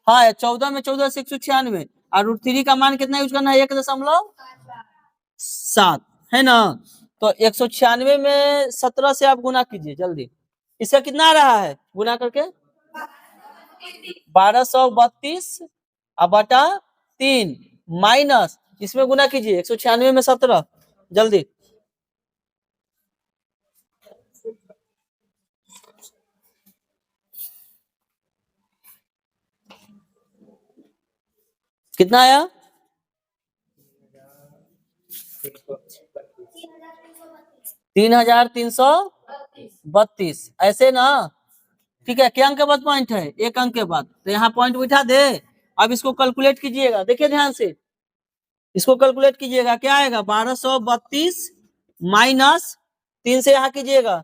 हाँ 14 में 14 से 196 और √3 का मान कितना यूज करना है 1.7 है ना। तो 196 में 17 से आप गुना कीजिए जल्दी, इसका कितना आ रहा है गुना करके 1232 अब बटा 3 माइनस इसमें गुना कीजिए 196 में 17 जल्दी, कितना आया 3332 ऐसे ना, ठीक है। क्या अंक के बाद पॉइंट है, एक अंक के बाद, तो यहाँ पॉइंट बिठा दे। अब इसको कैलकुलेट कीजिएगा, देखिए ध्यान से इसको कैलकुलेट कीजिएगा, क्या आएगा 1232 माइनस 3 से यहाँ कीजिएगा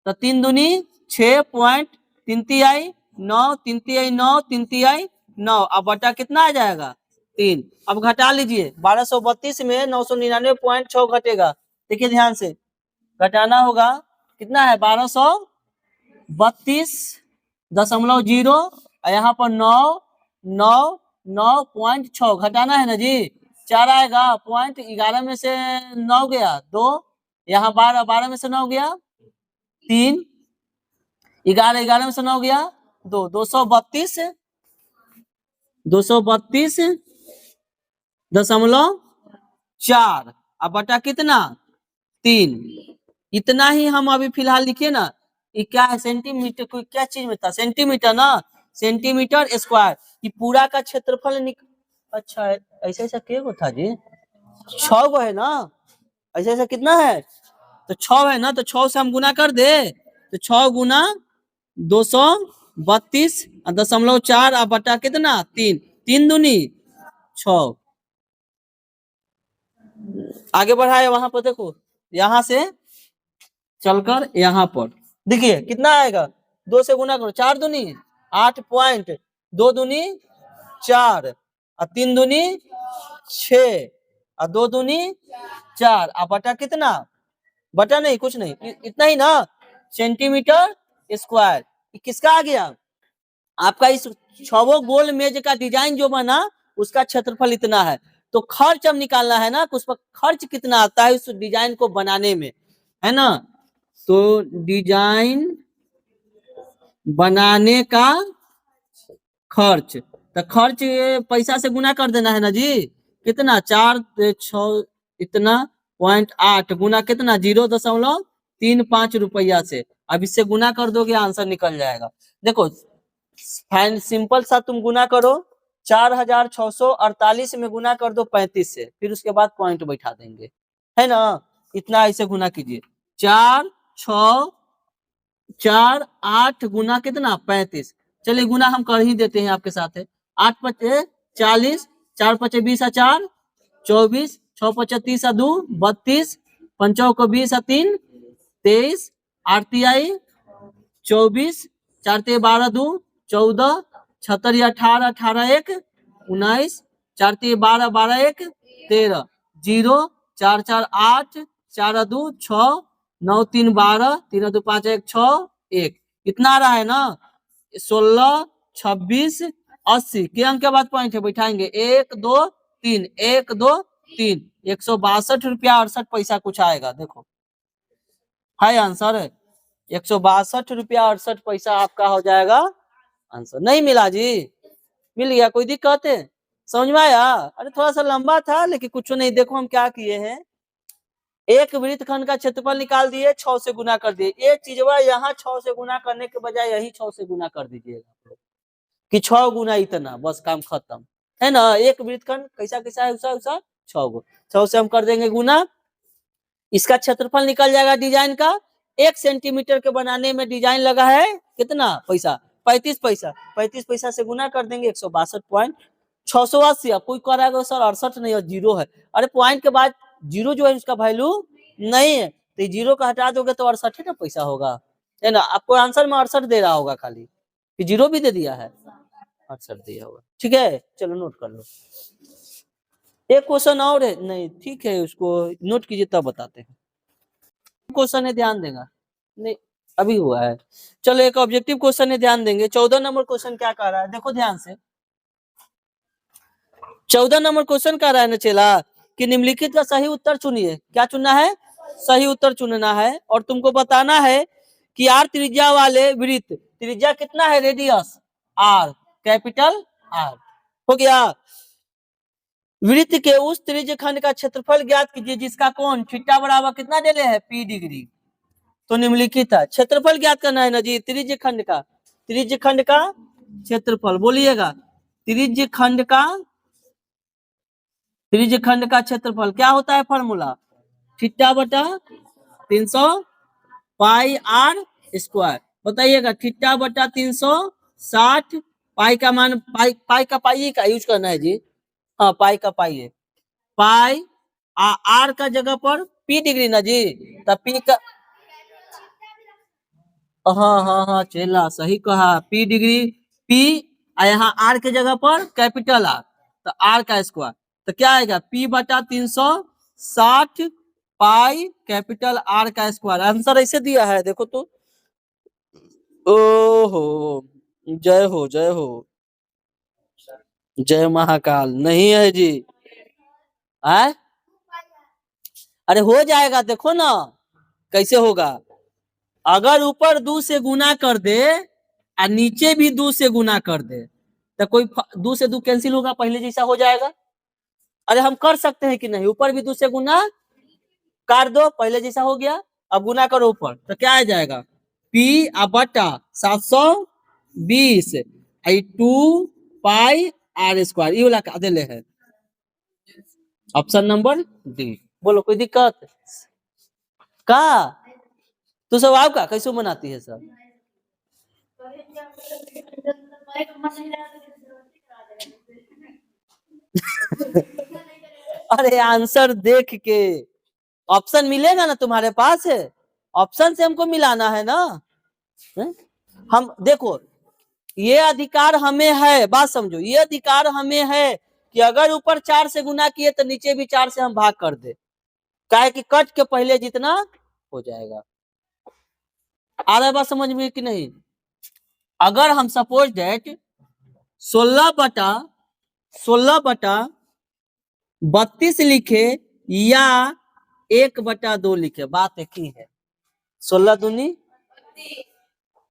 तो 3 दूनी 6.3 तिहाई 9 3 तिहाई 9 3 तिहाई 9 अब बटा कितना आ जाएगा 3। अब घटा लीजिए 1232 में 999.6 घटेगा, देखिए ध्यान से घटाना होगा, कितना है 1232.0 यहाँ पर 999.6 घटाना है ना जी, 4 आएगा, पॉइंट 11 में से 9 गया 2, यहाँ 12 12 में से 9 गया 3, 11 11 में से 9 गया 2, 232.4 अब बटा कितना 3। इतना ही हम अभी फिलहाल लिखिए ना, ये क्या है सेंटीमीटर, कोई क्या चीज में था सेंटीमीटर ना, सेंटीमीटर स्क्वायर, ये पूरा का क्षेत्रफल अच्छा ऐसा ऐसा क्या को था जी 6 गो है ना, ऐसा ऐसा कितना है तो 6 है ना, तो 6 से हम गुना कर दे तो 6 गुना 232.4 अब बटा कितना 3, 3 दूनी 6। आगे बढ़ाए वहां पर देखो, यहां से चलकर यहाँ पर देखिए कितना आएगा 2 से गुना करो 4 दूनी 8.2 दूनी 4 और 3 दूनी 6 और 2 दूनी 4 अब बटा कितना, बटा नहीं कुछ नहीं, इतना ही ना सेंटीमीटर स्क्वायर। किसका आ गया आपका इस 6 गोल मेज का डिजाइन जो बना उसका क्षेत्रफल इतना है। तो खर्च अब निकालना है ना, उस पर खर्च कितना आता है उस डिजाइन को बनाने में, है ना। तो डिजाइन बनाने का खर्च, तो खर्च पैसा से गुना कर देना है ना जी, कितना 4 6 इतना 0.8 गुना कितना 0.35 रुपया से, अब इससे गुना कर दोगे आंसर निकल जाएगा। देखो फाइन सिंपल सा तुम गुना करो 4648 में गुना कर दो 35 से, फिर उसके बाद पॉइंट बैठा देंगे, है ना। इतना ऐसे गुना कीजिए, 4 6 4 8 गुना कितना 35। चलिए गुना हम कर ही देते हैं आपके साथ है। 8 पचे 40, 4 पचे 20 4 24, 6 पचे 30 2 32, 5 को 20 3 23, 8 तिहाई 24, 4 ते 12 2 14, 76 18 18 1 19, 4 ते 12 12 1 13, 0 4 4 8 4 2 6 9 3 12 3 2 5 1 6 1, कितना आ रहा है ना 16 26 80 के अंक के बाद पॉइंट है बैठाएंगे 1 2 3 1 2 3, 162 रुपया 68 पैसा कुछ आएगा, देखो है आंसर है 162 रुपया 68 पैसा आपका हो जाएगा आंसर। नहीं मिला जी, मिल गया, कोई दिक्कत है, समझ में आया। अरे थोड़ा सा लंबा था लेकिन कुछ नहीं, देखो हम क्या किए हैं, एक वृत्तखंड का क्षेत्रफल निकाल दिए, 6 से गुना कर दिए। ये चीज यहाँ 6 से गुना करने के बजाय यही 6 से गुना कर दीजिएगा कि 6 गुना इतना, बस काम खत्म, है ना। एक वृत्तखंड कैसा कैसा है उसा उसा 6 गो, 6 से हम कर देंगे गुना, इसका क्षेत्रफल निकल जाएगा डिजाइन का। 1 सेंटीमीटर के बनाने में डिजाइन लगा है कितना पैसा 35 पैसा, 35 पैसा से गुना कर देंगे 162.680। अब कोई करेगा सर 68 नहीं और जीरो है, अरे पॉइंट के बाद जीरो जो है उसका वैल्यू नहीं है, तो जीरो का हटा दोगे तो 68 ना पैसा होगा, है ना। आपको आंसर में 68 दे रहा होगा, खाली कि जीरो भी दे दिया है, 68 दिया होगा, ठीक है। चलो नोट कर लो, एक क्वेश्चन और है, नहीं ठीक है उसको नोट कीजिए तब बताते हैं। क्वेश्चन है ध्यान देगा, नहीं अभी हुआ है। चलो एक ऑब्जेक्टिव क्वेश्चन है ध्यान देंगे। 14 नंबर क्वेश्चन क्या कह रहा है, देखो ध्यान से। 14 नंबर क्वेश्चन कह रहा है ना चेला कि निम्नलिखित का सही उत्तर चुनिए। क्या चुनना है, सही उत्तर चुनना है, और तुमको बताना है कि आर त्रिज्या वाले वृत्त, त्रिज्या कितना है रेडियस आर, कैपिटल आर, हो गया। वृत्त के उस त्रिज्य खंड का क्षेत्रफल ज्ञात कीजिए जिसका कोण थीटा बराबर कितना दे है पी डिग्री। तो निम्नलिखित है, क्षेत्रफल ज्ञात करना है ना जी, त्रिज्य खंड का, त्रिज्य खंड का क्षेत्रफल बोलिएगा, त्रिज्य खंड का, त्रिज्य खंड का क्षेत्रफल क्या होता है फॉर्मूला, थीटा बटा 300 पाई आर स्क्वायर। बताइएगा थीटा बटा 360, पाई का मान पाई, पाई का पाई का यूज करना है जी, हाँ पाई का पाई है, पाई आर का जगह पर पी डिग्री ना जी, तब पी का, हाँ हाँ हाँ चेला सही कहा, पी डिग्री, पी यहाँ आर के जगह पर कैपिटल आर, तो आर का स्क्वायर, तो क्या आएगा पी बटा 360 पाई कैपिटल आर का स्क्वायर। आंसर ऐसे दिया है देखो तो, ओहो जय हो जय हो, जय महाकाल, नहीं है जी, है अरे हो जाएगा देखो ना कैसे होगा। अगर ऊपर 2 से गुना कर दे और नीचे भी 2 से गुना कर दे तो कोई 2 से 2 कैंसिल होगा, पहले जैसा हो जाएगा। अरे हम कर सकते हैं कि नहीं, ऊपर भी 2 से गुना कर दो, पहले जैसा हो गया, अब गुना करो ऊपर तो क्या आ जाएगा पी बटा 720 2 पाई आर स्क्वायर, ये वाला का दिले है ऑप्शन नंबर डी। बोलो कोई दिक्कत का, तो सब आपका कैसे बनाती है सर, अरे आंसर देख के ऑप्शन मिलेगा ना तुम्हारे पास है, ऑप्शन से हमको मिलाना है ना, है? हम देखो ये अधिकार हमें है, बात समझो, ये अधिकार हमें है कि अगर ऊपर 4 से गुना किए तो नीचे भी 4 से हम भाग कर दे, काहे कि कट के पहले जितना हो जाएगा। आ रहा है बात समझ में कि नहीं। अगर हम सपोज डेट 16/32 लिखे या 1/2 लिखे, बात एक ही है, 16 दूनी,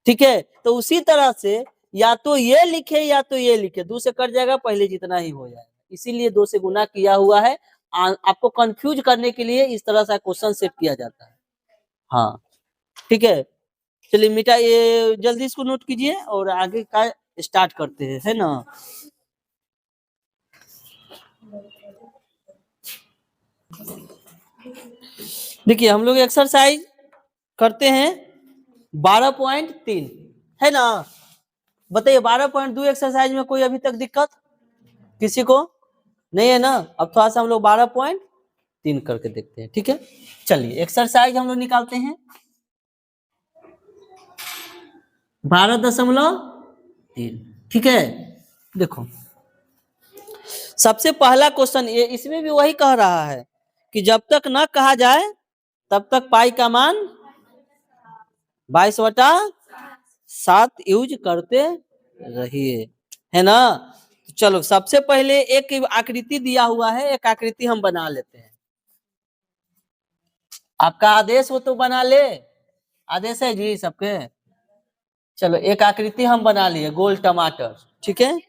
ठीक है। तो उसी तरह से या तो ये लिखे या तो ये लिखे, 2 से कट जाएगा, पहले जितना ही हो जाएगा, इसीलिए 2 से गुना किया हुआ है। आपको कंफ्यूज करने के लिए इस तरह से क्वेश्चन सेट किया जाता है, हाँ ठीक है। चलिए मिटा ये जल्दी इसको नोट कीजिए और आगे का स्टार्ट करते हैं, है ना। देखिए हम लोग एक्सरसाइज करते हैं 12.3 है ना। बताइए 12.2 एक्सरसाइज में कोई अभी तक दिक्कत किसी को नहीं है ना। अब थोड़ा सा हम लोग 12.3 करके देखते हैं, ठीक है। चलिए एक्सरसाइज हम लोग निकालते हैं 12.3, ठीक है। देखो सबसे पहला क्वेश्चन ये, इसमें भी वही कह रहा है कि जब तक न कहा जाए तब तक पाई का मान 22/7 यूज करते रहिए, है ना। तो चलो सबसे पहले एक आकृति दिया हुआ है, एक आकृति हम बना लेते हैं। आपका आदेश हो तो बना ले, आदेश है जी सबके। चलो एक आकृति हम बना लिए गोल टमाटर, ठीक है।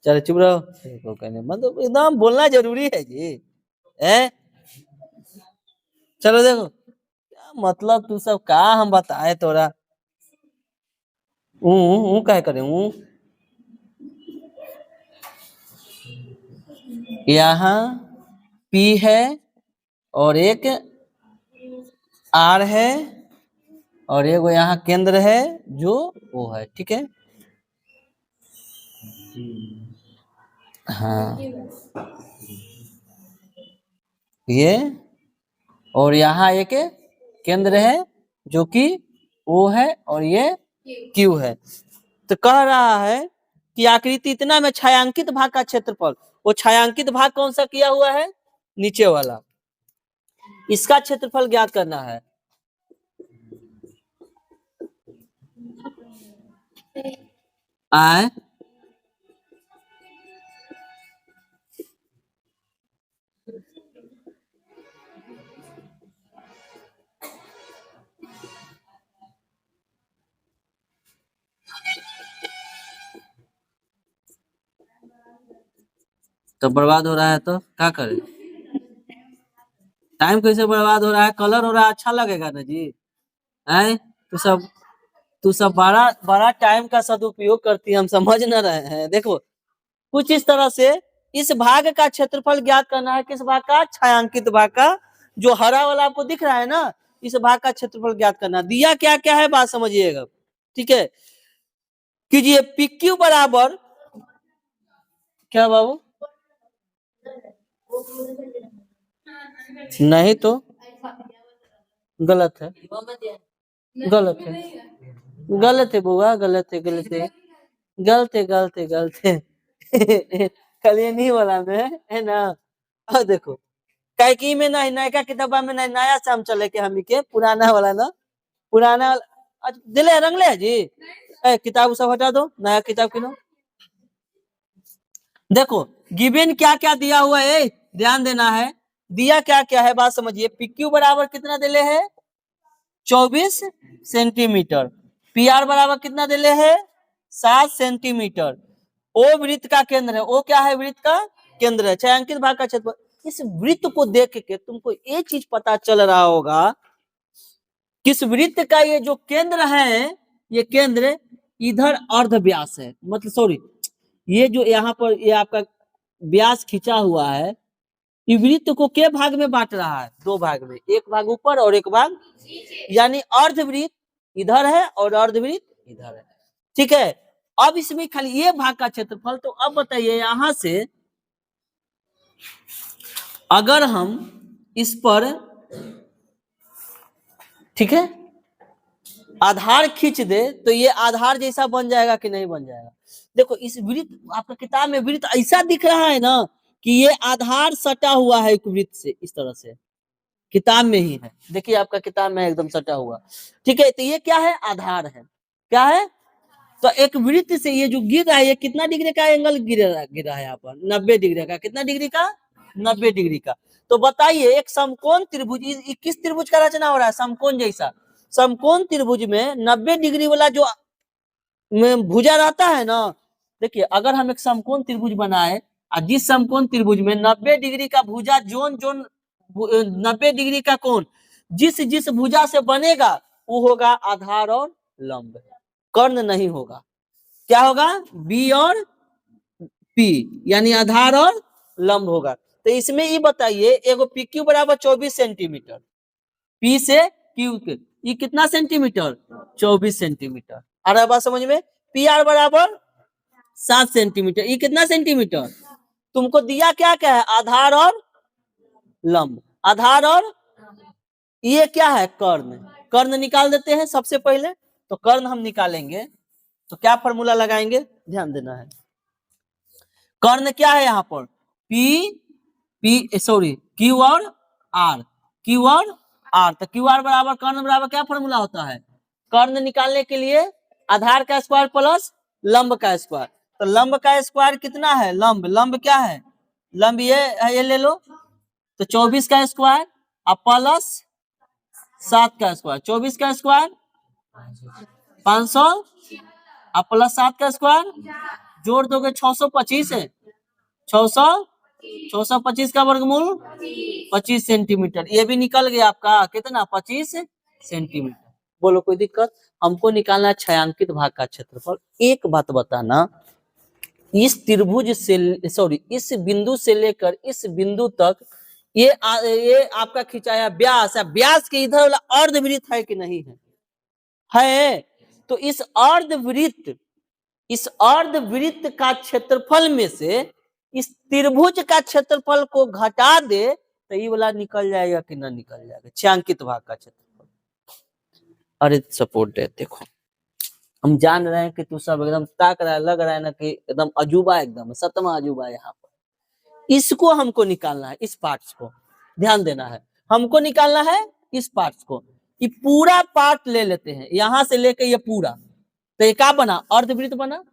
चलो चुप रहो, कहने मतलब एकदम बोलना जरूरी है जी, है। चलो देखो क्या मतलब तू सब का हम बताए तोरा, कहे करे यहाँ पी है और एक आर है और एक यहाँ केंद्र है जो वो है, ठीक है। हाँ ये और यहाँ एक केंद्र है जो कि O है और ये Q है। तो कह रहा है कि आकृति इतना में छायांकित भाग का क्षेत्रफल, वो छायांकित भाग कौन सा किया हुआ है, नीचे वाला, इसका क्षेत्रफल ज्ञात करना है। आए तो बर्बाद हो रहा है तो क्या करें, टाइम कैसे बर्बाद हो रहा है, कलर हो रहा है अच्छा लगेगा ना जी, है। तू सब बड़ा बड़ा टाइम का सदुपयोग करती है, हम समझ न रहे हैं। देखो कुछ इस तरह से इस भाग का क्षेत्रफल ज्ञात करना है, किस भाग का, छायांकित भाग का, जो हरा वाला आपको दिख रहा है ना, इस भाग का क्षेत्रफल ज्ञात करना। दिया क्या क्या है बात समझिएगा, ठीक है। कीजिए PQ बराबर क्या बाबू, नहीं तो गलत है, गलत है, गलत है बुआ, गलत है, गलत है, गलत है, गलत है, गलत है। कल ये नहीं बोला मैं, है ना। और देखो कैकी में नहीं, नयका किताबा में नहीं, नया शाम चले के हम के पुराना वाला ना, पुराना वाला दिले रंगले है जी। किताब सब हटा दो, नया किताब किनो। देखो गिवन क्या क्या दिया हुआ है, ध्यान देना है, दिया क्या क्या है बात समझिए। PQ बराबर कितना दिले है, 24 सेंटीमीटर। PR बराबर कितना दिले है, 7 सेंटीमीटर। ओ वृत्त का केंद्र है, ओ क्या है, वृत्त का केंद्र है, छायांकित भाग का क्षेत्रफल। इस वृत्त को देख के तुमको एक चीज पता चल रहा होगा, किस वृत्त का ये जो केंद्र है, ये केंद्र इधर अर्ध व्यास है, मतलब सॉरी, ये जो यहाँ पर ये आपका व्यास खींचा हुआ है, ये वृत्त को के भाग में बांट रहा है, दो भाग में, एक भाग ऊपर और एक भाग, यानी अर्धवृत्त इधर है और अर्धवृत्त इधर है, ठीक है। अब इसमें खाली ये भाग का क्षेत्रफल, तो अब बताइए यहां से अगर हम इस पर, ठीक है, आधार खींच दे तो ये आधार जैसा बन जाएगा कि नहीं बन जाएगा। देखो इस वृत्त, आपका किताब में वृत्त ऐसा दिख रहा है ना कि ये आधार सटा हुआ है एक वृत्त से, इस तरह से किताब में ही है, देखिए आपका किताब में एकदम सटा हुआ, ठीक है। तो ये क्या है, आधार है, क्या है, तो एक वृत्त से ये जो गिर रहा है, ये कितना डिग्री का एंगल गिरा है यहाँ पर, 90 डिग्री का, कितना डिग्री का, 90 डिग्री का। तो बताइए एक समकोण त्रिभुज, किस त्रिभुज का रचना हो रहा है, समकोण जैसा, समकोण त्रिभुज में 90 डिग्री वाला जो भुजा रहता है ना, देखिए अगर हम एक समकोण त्रिभुज बनाए और जिस समकोण त्रिभुज में 90 डिग्री का भुजा, जोन जोन 90 डिग्री का कोण जिस जिस भुजा से बनेगा वो होगा आधार और लंब, कर्ण नहीं होगा, क्या होगा, B और P, यानी आधार और लंब होगा। तो इसमें ये बताइए, एगो पी क्यू बराबर 24 सेंटीमीटर, पी से क्यू के ये कितना सेंटीमीटर, 24 सेंटीमीटर। आ रहा बात समझ में। पी आर बराबर 7 सेंटीमीटर, ये कितना सेंटीमीटर, तुमको दिया क्या क्या है, आधार और लंब। आधार और ये क्या है, कर्ण। कर्ण निकाल देते हैं सबसे पहले। तो कर्ण हम निकालेंगे तो क्या फॉर्मूला लगाएंगे, ध्यान देना है। कर्ण क्या है यहाँ पर, क्यू और आर, क्यू और आर। तो क्यू आर बराबर कर्ण बराबर क्या फॉर्मूला होता है, कर्ण निकालने के लिए आधार का स्क्वायर प्लस लंब का स्क्वायर। तो लंब का स्क्वायर कितना है, लंब, लंब क्या है, लंब ये ले लो। तो 24 का स्क्वायर और प्लस 7 का स्क्वायर, 24 का स्क्वायर 500 और प्लस 7 का स्क्वायर जोड़ दोगे 625 है, 625 का वर्गमूल 25 सेंटीमीटर। ये भी निकल गया आपका कितना, 25 सेंटीमीटर। बोलो कोई दिक्कत। हमको निकालना है छायांकित भाग का क्षेत्रफल। एक बात बताना, इस त्रिभुज से इस बिंदु से लेकर इस बिंदु तक ये आपका खिंचाया व्यास है, व्यास के इधर वाला अर्धवृत्त है कि नहीं है, है। तो इस अर्धवृत्त का क्षेत्रफल में से इस त्रिभुज का क्षेत्रफल को घटा दे तो ये वाला निकल जाएगा कि ना निकल जाएगा, छायांकित भाग का क्षेत्रफल। अरे सपोर्ट है, देखो हम जान रहे हैं कि तू सब एकदम ताक रहा है, लग रहा है ना कि एकदम अजूबा, एकदम सतमा अजूबा है यहाँ पर। इसको हमको निकालना है, इस पार्ट्स को ध्यान देना है, हमको निकालना है इस पार्ट्स को। ये पूरा पार्ट ले लेते हैं यहां से लेके ये पूरा, तो ये क्या बना, अर्धवृत्त बना।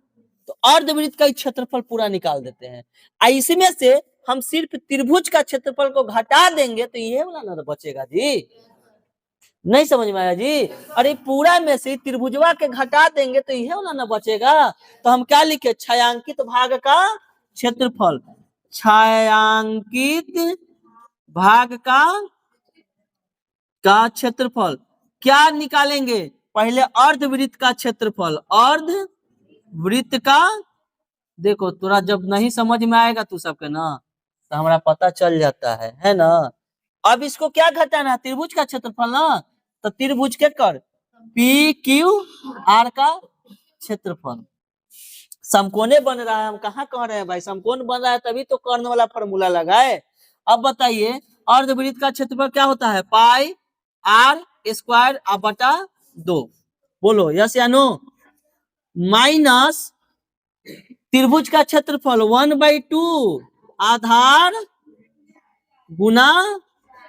तो अर्धवृत्त का क्षेत्रफल पूरा निकाल देते हैं। इसमें से हम सिर्फ त्रिभुज का क्षेत्रफल को घटा देंगे तो ये वाला ना बचेगा जी, नहीं समझ में आया जी। अरे पूरा में से त्रिभुजवा के घटा देंगे तो यह वाला ना बचेगा। तो हम क्या लिखे, छायांकित भाग का क्षेत्रफल, छायांकित भाग का क्षेत्रफल क्या निकालेंगे, पहले अर्धवृत्त का क्षेत्रफल, अर्धवृत्त का। देखो तोरा जब नहीं समझ में आएगा तू सबके ना, तो हमारा पता चल जाता है ना। अब इसको क्या घटाना है, त्रिभुज का क्षेत्रफल ना। तो त्रिभुज के कर पी क्यू आर का क्षेत्रफल। समकोणे बन रहा है, हम कहाँ कह रहे हैं भाई, समकोण बन रहा है तभी तो कर्ण वाला फॉर्मूला लगाए। अब बताइए अर्धवृत्त का क्षेत्रफल क्या होता है, पाई आर स्क्वायर बटा 2। बोलो यस या नो। माइनस त्रिभुज का क्षेत्रफल 1/2 आधार गुना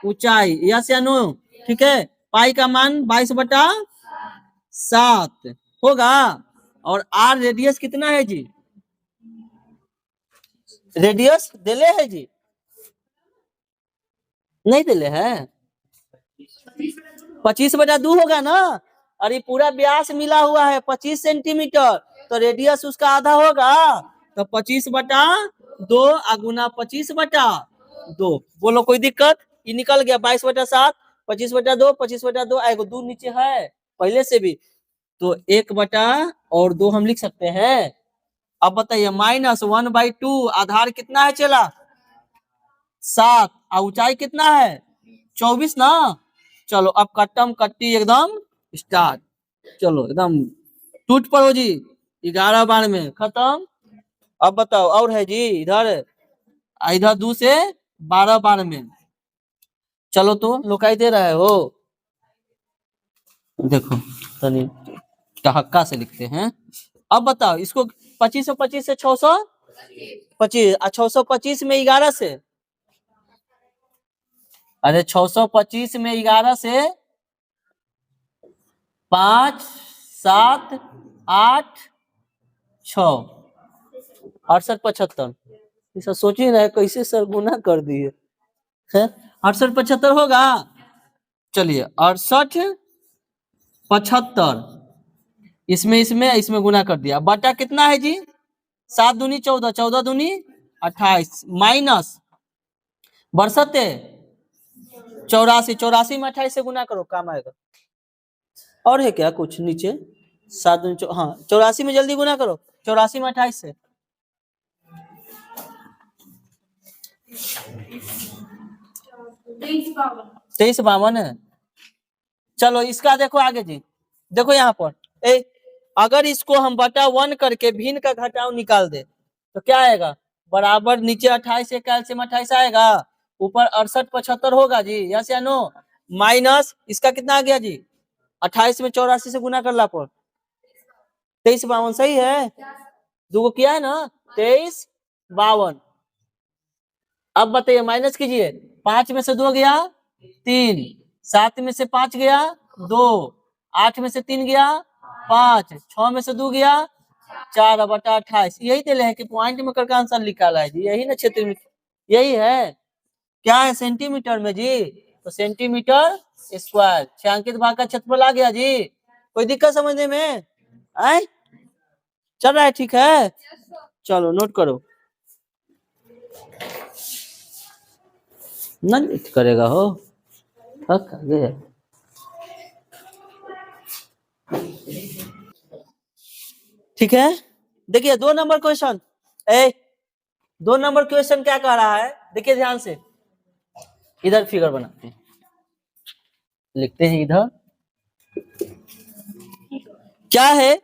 ऊंचाई, यस या नो, ठीक है। पाई का मान 22/7 होगा। और आर रेडियस कितना है जी, रेडियस दिले है जी, नहीं दिले है, 25/2 होगा ना। अरे पूरा व्यास मिला हुआ है 25 सेंटीमीटर, तो रेडियस उसका आधा होगा। तो 25/2 गुना 25/2। बोलो कोई दिक्कत, ये निकल गया 22/7, 25/2, 25/2 आएगा, 2 नीचे है पहले से भी, तो 1/2 हम लिख सकते हैं। अब बताइए माइनस 1/2 आधार कितना है चला 7 और ऊंचाई कितना है 24 ना। चलो अब कट्टम कट्टी एकदम स्टार्ट, चलो एकदम टूट पड़ो जी, 11 बार में खत्म। अब बताओ और है जी, इधर 2 से 12 बार में। चलो तो लोकाई दे रहे हो, देखो तनी टहक्का से लिखते हैं। अब बताओ इसको 2525 से 625, 625 में 11 से, अरे 625 में 11 से 5 7 8 6 68 75, ऐसा सोचिए ना कैसे सर गुना कर दिए, 68 75 होगा। चलिए 68 75 इसमें गुना कर दिया, बटा कितना है जी 7 दूनी 14, 14 दूनी 28, माइनस बरसते 84, 84 में 28 से गुना करो काम आएगा। और है क्या कुछ नीचे, 7 दूनी हाँ 84 में जल्दी गुना करो, 84 में 28 से 2352 है। चलो इसका देखो आगे जी, देखो यहाँ पर अगर इसको हम बटा 1 करके भिन्न का घटाव निकाल दे तो क्या आएगा, बराबर नीचे 28 से कैल्सियम 28 आएगा, ऊपर 68 75 होगा जी, यस या नो। माइनस इसका कितना आ गया जी, 28 में 84 से गुना करला पर 2352 सही है, दो किया है ना 2352। अब बताइए माइनस कीजिए, 5 में से 2 गया 3, 7 में से 5 गया 2, 8 में से 3 गया 5, 6 में से 2 गया 4 बटा 28। यही तो है कि पॉइंट में करके आंसर निकाला है जी, यही ना क्षेत्र में, यही है। क्या है सेंटीमीटर में जी, तो सेंटीमीटर स्क्वायर, छायांकित भाग का क्षेत्रफल आ गया जी। कोई दिक्कत समझने में आए, चल रहा है ठीक है, चलो नोट करो। नहीं करेगा हो आगे। ठीक है, देखिए 2 नंबर क्वेश्चन, 2 नंबर क्वेश्चन क्या कह रहा है, देखिए ध्यान से, इधर फिगर बनाते हैं, लिखते हैं इधर। क्या है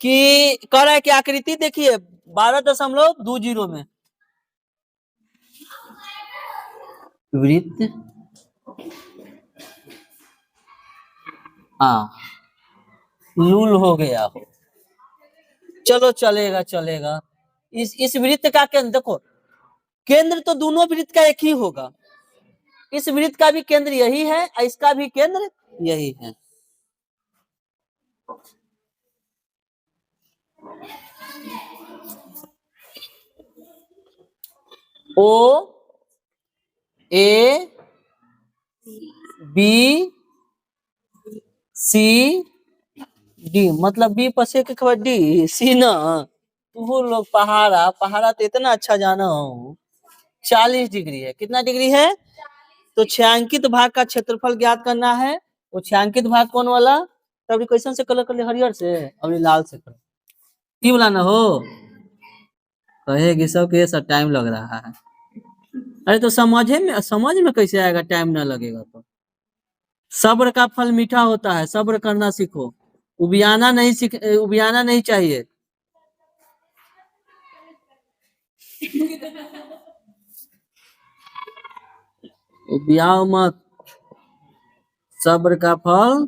कि कह रहा है कि आकृति देखिए 12.20 में वृत्त, हाँ लूल हो गया हो, चलो चलेगा चलेगा। इस वृत्त का केंद्र देखो, केंद्र तो दोनों वृत्त का एक ही होगा, इस वृत्त का भी केंद्र यही है और इसका भी केंद्र यही है। ओ ए बी सी डी, मतलब बी पसे के खबर डी सी ना, तू लोग पहाड़ा पहाड़ा तो इतना अच्छा जाना हो, 40 डिग्री है, कितना डिग्री है, तो छायांकित भाग का क्षेत्रफल ज्ञात करना है। वो छायांकित भाग कौन वाला, तब क्वेश्चन से कलर कर ले, हरियर से अब लाल से कर, की बोला ना हो, कहेगी सब के सब टाइम लग रहा है, अरे तो समझ में कैसे आएगा, टाइम ना लगेगा तो। सब्र का फल मीठा होता है, सब्र करना सीखो, उबियाना नहीं चाहिए। उबियाओ मत, सब्र का फल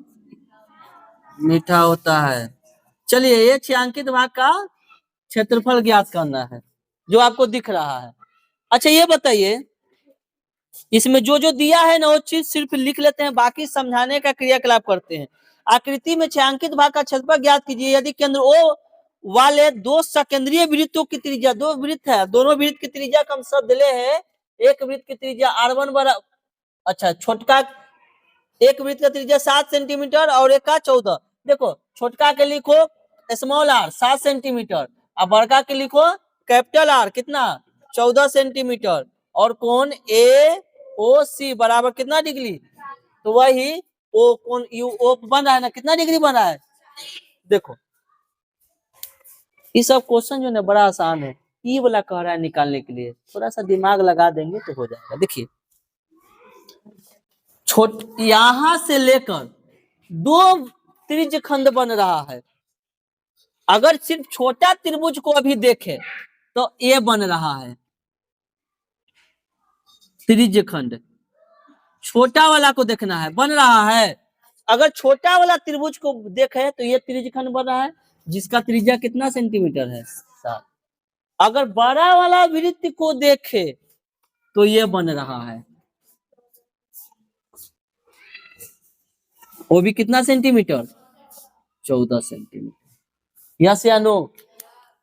मीठा होता है। चलिए ये छायांकित भाग का क्षेत्रफल ज्ञात करना है, जो आपको दिख रहा है। अच्छा ये बताइए, इसमें जो जो दिया है ना वो चीज सिर्फ लिख लेते हैं, बाकी समझाने का क्रियाकलाप करते हैं। आकृति में छायांकित भाग का क्षेत्रफल ज्ञात कीजिए यदि केंद्र ओ वाले 2 सकेंद्रीय वृत्तों की त्रिज्या, 2 वृत्त है, दोनों वृत्त की त्रिज्या का हम सब दिले है, एक वृत्त की त्रिज्या r1 बराबर, अच्छा छोटका एक वृत्त का त्रिज्या 7 सेंटीमीटर और एक का 14, देखो छोटका के लिखो स्मॉल r 7 सेंटीमीटर और बड़का के लिखो कैपिटल R कितना 14 सेंटीमीटर, और कोण ए ओ सी बराबर कितना डिग्री, तो वही ओ कोण यू ओ बन रहा है ना, कितना डिग्री बन रहा है। देखो ये सब क्वेश्चन जो है बड़ा आसान है, ई वाला कह रहा है निकालने के लिए, थोड़ा सा दिमाग लगा देंगे तो हो जाएगा। देखिए यहां से लेकर 2 त्रिज्य खंड बन रहा है, अगर सिर्फ छोटा त्रिभुज को अभी देखें तो ये बन रहा है त्रिज्य खंड, छोटा वाला को देखना है बन रहा है, अगर छोटा वाला त्रिभुज को देखे तो ये त्रिज्य खंड बन रहा है जिसका त्रिज्या कितना सेंटीमीटर है 7। अगर बड़ा वाला वृत्त को देखे तो ये बन रहा है, वो भी कितना सेंटीमीटर 14 सेंटीमीटर, यस या नो।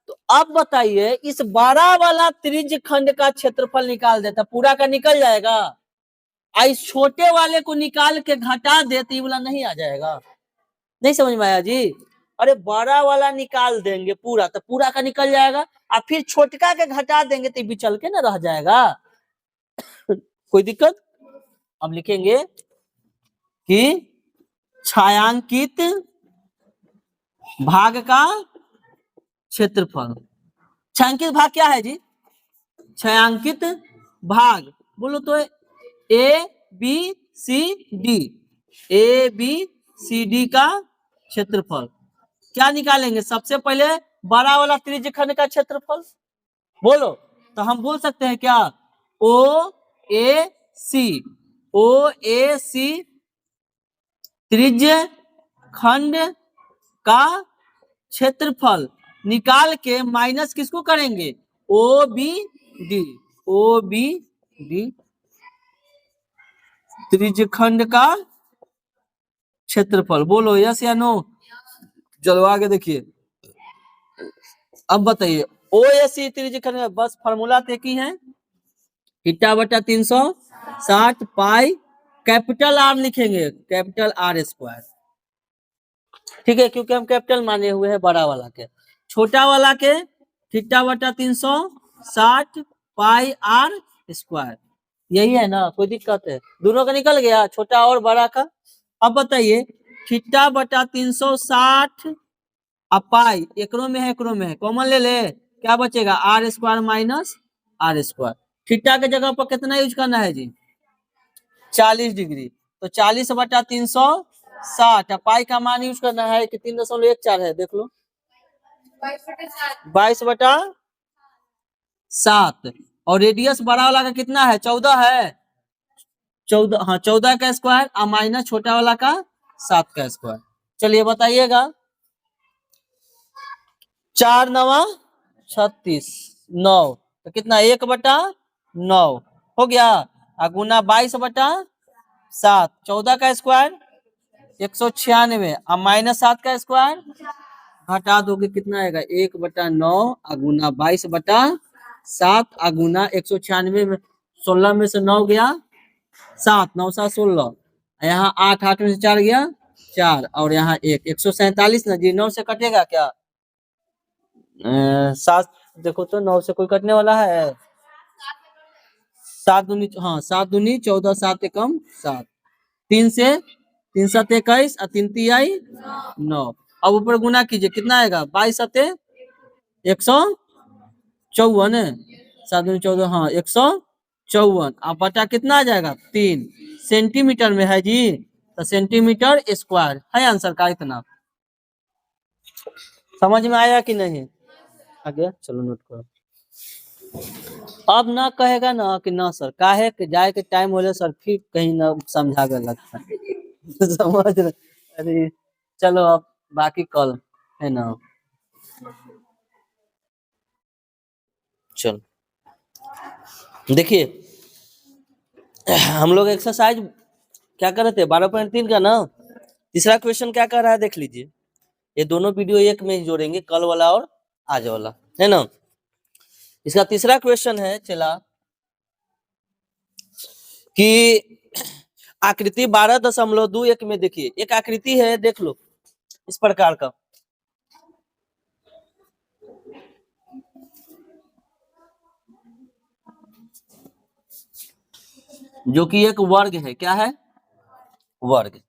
तो अब बताइए इस 12 वाला त्रिज्य खंड का क्षेत्रफल निकाल देता, पूरा का निकल जाएगा, इस छोटे वाले को निकाल के घटा दे तो ये वाला नहीं आ जाएगा, नहीं समझ में आया जी। अरे बड़ा वाला निकाल देंगे पूरा तो पूरा का निकल जाएगा, और फिर छोटका के घटा देंगे तो बिचल के ना रह जाएगा। कोई दिक्कत, अब लिखेंगे कि छायांकित भाग का क्षेत्रफल, छायांकित भाग क्या है जी, छायांकित भाग बोलो तो a b c d, a b c d का क्षेत्रफल क्या निकालेंगे? सबसे पहले बड़ा वाला त्रिज्यखंड का क्षेत्रफल बोलो। तो हम बोल सकते हैं क्या? ओ ए सी, ओ ए सी त्रिज्य खंड का क्षेत्रफल निकाल के माइनस किसको करेंगे? O B D, O B D त्रिज्यखंड का क्षेत्रफल। बोलो यस या नो? चलो आगे देखिए। अब बताइए ओ ए सी त्रिज्यखंड में बस फॉर्मूला तो एक ही है, थीटा बटा 360 पाई कैपिटल आर लिखेंगे, कैपिटल आर स्क्वायर। ठीक है, क्योंकि हम कैपिटल माने हुए हैं बड़ा वाला के। छोटा वाला के थीटा बटा 360 पाई आर स्क्वायर, यही है ना? कोई दिक्कत है? दोनों का निकल गया, छोटा और बड़ा का। अब बताइए थीटा बटा 360 पाई एकरो में है, एकरो में है, कॉमन ले ले, क्या बचेगा? R square minus r square. Theta के जगह पर कितना यूज करना है जी? 40 डिग्री। तो 40 बटा 360, पाई का मान यूज करना है कि 3.14 है, देख लो 22 बटा 7। और रेडियस बड़ा वाला का कितना है? 14 है, 14, हाँ 14 का स्क्वायर और माइनस छोटा वाला का 7 का स्क्वायर। चलिए बताइएगा, 4 9 36, 9 तो कितना? 1 बटा 9 हो गया, गुना 22 बटा 7, 14 का स्क्वायर 196 और माइनस 7 का स्क्वायर हटा दोगे कितना आएगा? 1 बटा 9 गुना 22 बटा 7 गुना 196 में 16 में से 9 गया 7, 9 7 16, यहाँ 8, 8 में से 4 गया 4 और यहाँ 1, 147 ना जी। 9 से कटेगा क्या? 7 देखो तो 9 से कोई कटने वाला है? 7 दूनी, हाँ 7 दूनी 14, 7 एकम 7, 3 से 3 7 21 और 3 3 9। अब ऊपर गुना कीजिए कितना आएगा? 22 7 154, 7 दूनी 14, हाँ 154 अब बटा कितना आ जाएगा? 3 सेंटीमीटर में है जी, तो सेंटीमीटर स्क्वायर है आंसर का इतना। समझ में आया कि नहीं? आगे चलो नोट करो। अब ना कहेगा ना कि ना सर काहे के जाए के टाइम होले सर फिर कहीं ना समझा कर लगता है समझ रहे? अरे चलो अब बाकी कल है ना। चलो देखिए हम लोग एक्सरसाइज क्या कर रहे थे 12.3 का ना, तीसरा क्वेश्चन क्या कर रहा है देख लीजिए। ये दोनों वीडियो एक में ही जोड़ेंगे, कल वाला और आज वाला, है ना। इसका तीसरा क्वेश्चन है चला कि आकृति 12.21 में देखिए एक आकृति है, देख लो इस प्रकार का, जो कि एक वर्ग है। क्या है? वर्ग।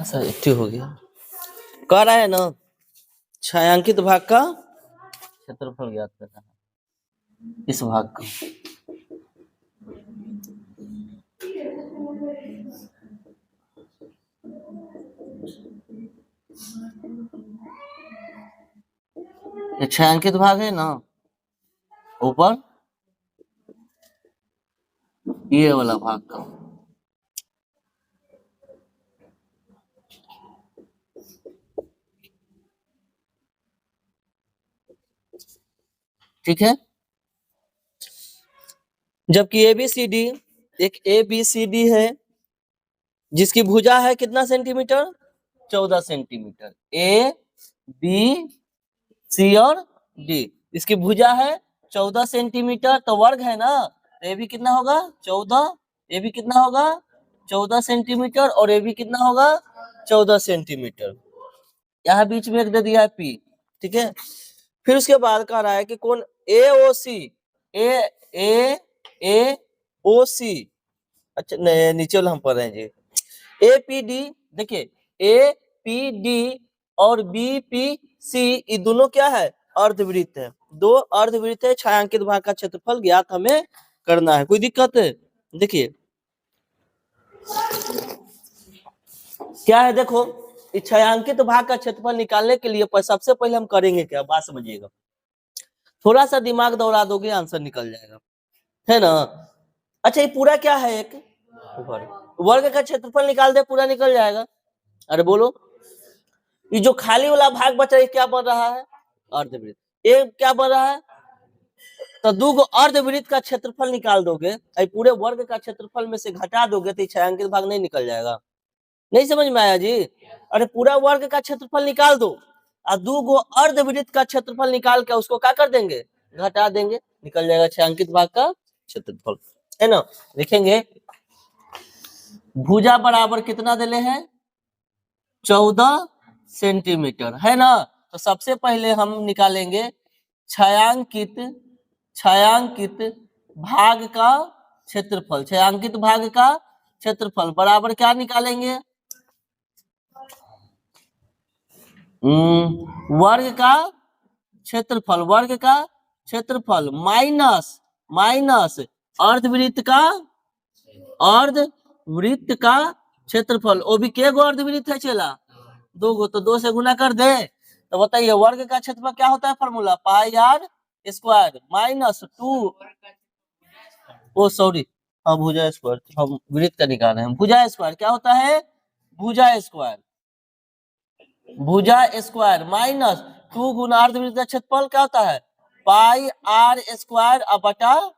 सर एक्टिव हो गया, कह रहा है ना छायांकित भाग का क्षेत्रफल ज्ञात करना है, इस भाग का। ये छायांकित भाग है ना ऊपर, ये वाला भाग का। ठीक है, जबकि ABCD एक ABCD है जिसकी भुजा है कितना centimetre? 14 centimetre. A B C और D इसकी भुजा है 14 सेंटीमीटर, तो वर्ग है ना, ए भी कितना होगा? 14, ए भी कितना होगा? 14 सेंटीमीटर और ए भी कितना होगा? 14 सेंटीमीटर। यहाँ बीच में एक दे दिया है P, ठीक है। फिर उसके बाद कह रहा है कि कौन AOC ए ए ए ओ सी, अच्छा नहीं नीचे वाला हम पढ़ रहे हैं जी। ए पी डी, देखिए ए पी डी और बी पी सी, ये दोनों क्या है, अर्धवृत्त है। दो अर्धवृत्त है, छायांकित भाग का क्षेत्रफल ज्ञात हमें करना है। कोई दिक्कत है? देखिए क्या है, देखो इस छायांकित भाग का क्षेत्रफल निकालने के लिए सबसे पहले हम करेंगे क्या, बात समझिएगा। थोड़ा सा दिमाग दौड़ा दोगे आंसर निकल जाएगा, है ना। अच्छा ये पूरा क्या है, एक वर्ग का क्षेत्रफल निकाल दे, पूरा निकल जाएगा। अरे बोलो, ये जो खाली वाला भाग बच रहा है क्या बन रहा है, अर्धवृत्त। ये क्या बन रहा है, तो दो गो अर्धवृत्त का क्षेत्रफल निकाल दोगे, पूरे वर्ग का क्षेत्रफल में से घटा दोगे तो छायांकित भाग नहीं निकल जाएगा। नहीं समझ में आया जी? अरे पूरा वर्ग का क्षेत्रफल निकाल दो और दो गो अर्धवृत्त का क्षेत्रफल निकाल के उसको क्या कर देंगे, घटा देंगे, निकल जाएगा छायांकित भाग का क्षेत्रफल, है ना। देखेंगे भुजा बराबर कितना दिले हैं, 14 सेंटीमीटर, है ना। तो सबसे पहले हम निकालेंगे छायांकित भाग का क्षेत्रफल। छायांकित भाग का क्षेत्रफल बराबर क्या निकालेंगे, वर्ग का क्षेत्रफल, वर्ग का क्षेत्रफल माइनस अर्धवृत्त का क्षेत्रफल। वो भी के गो अर्धवृत्त है चला, दो गो, तो दो से गुना कर दे। तो बताइए वर्ग का क्षेत्रफल क्या होता है, formula pi are square minus 2, oh sorry हाँ भुजा स्क्वायर, हम वृत्त का निकाल रहे हैं। भुजा स्क्वायर क्या होता है, भुजा स्क्वायर माइनस 2 गुना अर्धवृत्त का क्षेत्रफल क्या होता है, पाई आर स्क्वायर बटा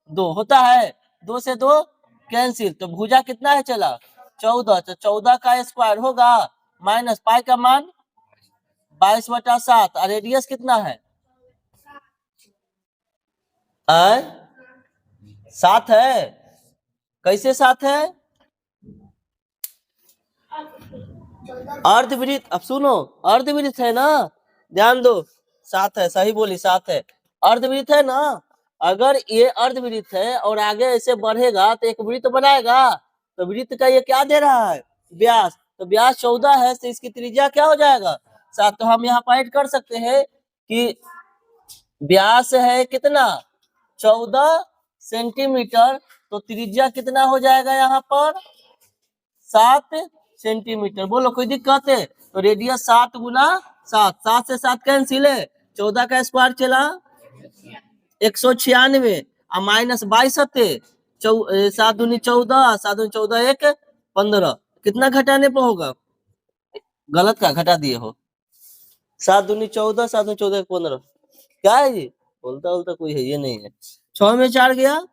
2 होता है। 2 से 2 कैंसिल, तो भुजा कितना है चला 14, तो 14 का स्क्वायर होगा माइनस पाई का मान 22/7, और रेडियस कितना है 7 है। कैसे 7 है, अर्धवृत्त, अब सुनो अर्धवृत्त है ना, ध्यान दो, 7 है, सही बोली 7 है, अर्धवृत्त है ना। अगर ये अर्धवृत्त है और आगे ऐसे बढ़ेगा तो एक वृत्त बनाएगा, तो वृत्त का ये क्या दे रहा है, व्यास, तो व्यास 14 है, तो इसकी त्रिज्या क्या हो जाएगा 7। तो हम यहाँ पर ऐड कर सकते हैं कि व्यास है कितना 14 सेंटीमीटर, तो त्रिज्या कितना हो जाएगा यहाँ पर 7 सेंटीमीटर। बोलो कोई दिक्कत है, तो रेडियस 7 गुना 7, 7 से 7 कैंसिल है, 14 का स्क्वायर चला 196 और माइनस 22 7 दूनी 14, 7 दूनी 14, 1 15, कितना घटाने पर होगा, गलत का घटा दिए हो, 7 दूनी 14, 7 दूनी 14, 15, क्या है जी, बोलता कोई है ये नहीं है। 6 में 4 गया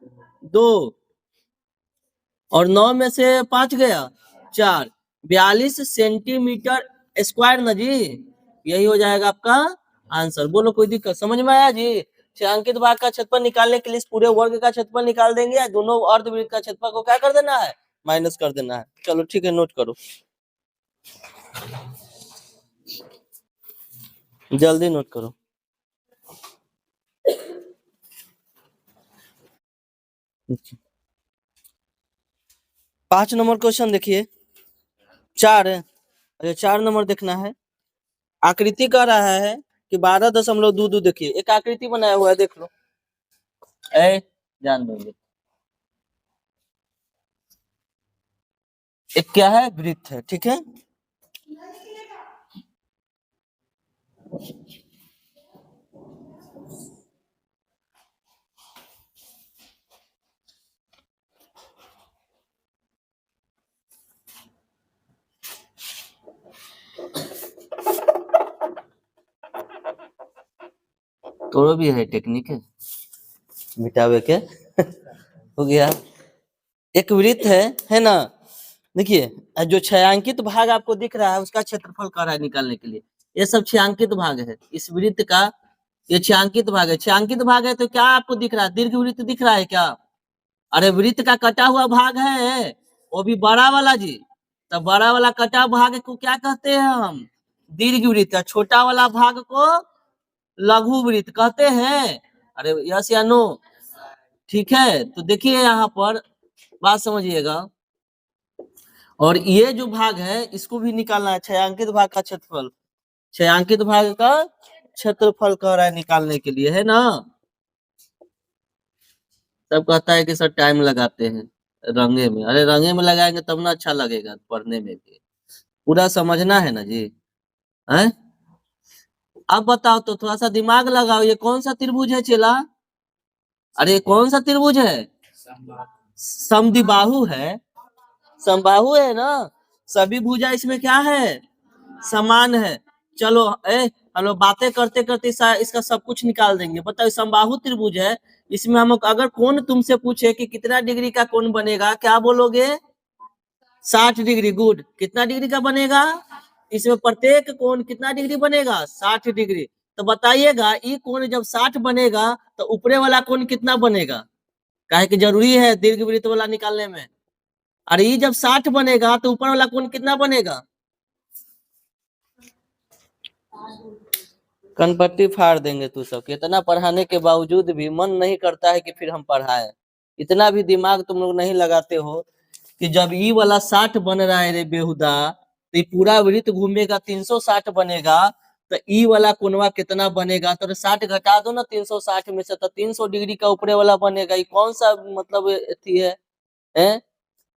2 और 9 में से 5 गया 4, 42 सेंटीमीटर स्क्वायर ना जी, यही हो जाएगा आपका आंसर। बोलो कोई दिक्कत, समझ में आया जी? छायांकित भाग का क्षेत्रफल निकालने के लिए पूरे वर्ग का क्षेत्रफल निकाल देंगे, या दोनों अर्धवृत्त का क्षेत्रफल को क्या कर देना है, माइनस कर देना है। चलो ठीक है, नोट करो, जल्दी नोट करो। पांच नंबर क्वेश्चन देखिए, 4 नंबर देखना है। आकृति कह रहा है कि 12.22, देखिए एक आकृति बनाया हुआ है, देख लो, ध्यान दोगे, एक क्या है, वृत्त है, ठीक है। तो भी है टेक्निक है मिटावे के हो गया। एक वृत्त है ना, देखिए जो छायांकित भाग आपको दिख रहा है उसका क्षेत्रफल कर रहा है निकालने के लिए, ये सब छायांकित भाग है इस वृत्त का, ये छायांकित भाग है। छायांकित भाग है तो क्या आपको दिख रहा है, दीर्घ वृत्त दिख रहा है क्या, अरे वृत्त का कटा हुआ भाग है वो भी बड़ा वाला जी, तो बड़ा वाला कटा भाग को क्या कहते हैं हम, दीर्घ वृत्त। छोटा वाला भाग को लघु वृत्त कहते हैं। अरे यस या नो? ठीक है, तो देखिए यहाँ पर बात समझिएगा। और ये जो भाग है इसको भी निकालना है, छायांकित भाग का क्षेत्रफल। छायांकित भाग का क्षेत्रफल कह रहा है निकालने के लिए, है ना? सब कहता है कि सर टाइम लगाते हैं रंगे में। अरे रंगे में लगाएंगे तब ना अच्छा लगेगा पढ़ने में भी। पूरा समझना है ना जी, हैं? अब बताओ तो, थोड़ा सा दिमाग लगाओ, ये कौन सा त्रिभुज है चेला? अरे ये कौन सा त्रिभुज है? समद्विबाहु है। समबाहु है ना? सभी भुजा इसमें क्या है? समान है। चलो हेलो, बातें करते करते इसका सब कुछ निकाल देंगे। बताओ, समबाहु त्रिभुज है, इसमें हम अगर कोण तुमसे पूछे कि कितना डिग्री का कोण बनेगा, क्या बोलोगे? 60 डिग्री। गुड। कितना डिग्री का बनेगा? इसमें प्रत्येक कोण कितना डिग्री बनेगा? 60 डिग्री। तो बताइएगा, ये कोण जब 60 बनेगा तो ऊपरे वाला कोण कितना बनेगा? काहे कि जरूरी है दीर्घवृत्त वाला निकालने में। अरे ये जब 60 बनेगा तो ऊपर वाला कोण कितना बनेगा? कनपट्टी फाड़ देंगे तू सब। इतना पढ़ाने के बावजूद भी मन नहीं करता है कि फिर हम पढ़ाएं। इतना भी दिमाग तुम लोग नहीं लगाते हो कि जब ई वाला 60 बन रहा है रे बेहुदा, तो ये पूरा वृत्त घूमेगा 360 बनेगा, तो ई वाला कोणवा कितना बनेगा? तो 60 घटा दो ना 360 में से, तो 300 डिग्री का ऊपरे वाला बनेगा। ये कौन सा मतलब अथी है, हैं?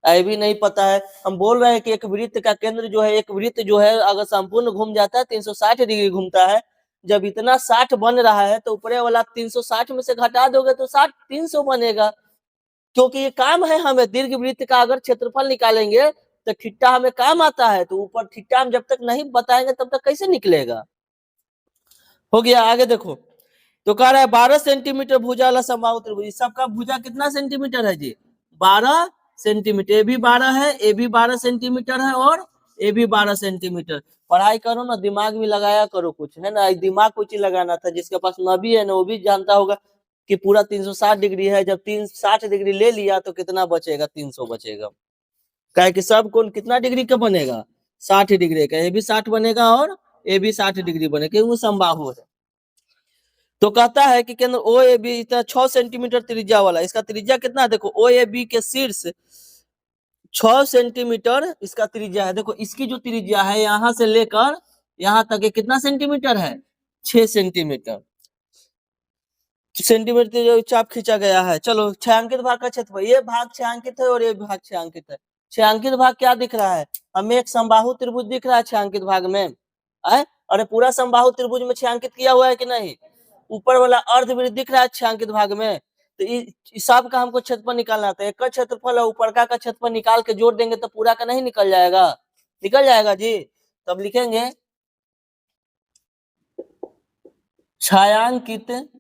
ये भी नहीं पता है। हम बोल रहे हैं कि एक वृत्त का केंद्र जो है, एक वृत्त जो है अगर संपूर्ण घूम जाता है 360 डिग्री घूमता है। जब इतना 60 बन रहा है तो ऊपरे वाला 360 में से घटा दोगे तो 60 300 बनेगा। क्योंकि ये काम है हमें, दीर्घ वृत्त का अगर क्षेत्रफल निकालेंगे तो थीटा हमें काम आता है, तो ऊपर थीटा हम जब तक नहीं बताएंगे तब तक कैसे निकलेगा? हो गया। आगे देखो, तो कह रहा है 12 सेंटीमीटर भुजा वाला समबाहु त्रिभुज। सबका भुजा कितना सेंटीमीटर है जी? 12 सेंटीमीटर। ए भी 12 है, ए भी 12 सेंटीमीटर है, और ए भी 12 सेंटीमीटर। पढ़ाई करो ना, दिमाग भी लगाया करो कुछ, है ना? दिमाग कुछ ही लगाना था। जिसके पास न भी है ना, वो भी जानता होगा कि पूरा 360 डिग्री है। जब 360 डिग्री ले लिया तो कितना बचेगा? 300 बचेगा। क्या कि सब कोण कितना डिग्री का बनेगा? 60 डिग्री का। ए भी 60 बनेगा और ए भी 60 डिग्री बनेगा, क्योंकि वो समबाहु है। तो कहता है कि केंद्र ओ ए बी इतना 6 सेंटीमीटर त्रिज्या वाला, इसका त्रिज्या कितना है? देखो, ओ ए बी के शीर्ष 6 सेंटीमीटर इसका त्रिज्या है। देखो, इसकी जो त्रिज्या है यहां से लेकर यहां तक ये कितना सेंटीमीटर है? 6 सेंटीमीटर। सेंटीमीटर जो चाप खींचा गया है। चलो, छायांकित भाग का क्षेत्रफल। ये भाग छायांकित है और ये भाग छायांकित है। छायांकित भाग क्या दिख रहा है हमें? एक समबाहु त्रिभुज दिख रहा है छायांकित भाग में। अरे पूरा समबाहु त्रिभुज में छायांकित किया हुआ है कि नहीं? ऊपर वाला अर्धवृत्त दिख रहा है छायांकित भाग में। तो इस सब का हमको क्षेत्रफल निकालना था। एक का क्षेत्रफल और ऊपर का क्षेत्रफल निकाल के जोड़ देंगे तो पूरा का नहीं निकल जाएगा? निकल जाएगा जी। तब लिखेंगे छायांकित,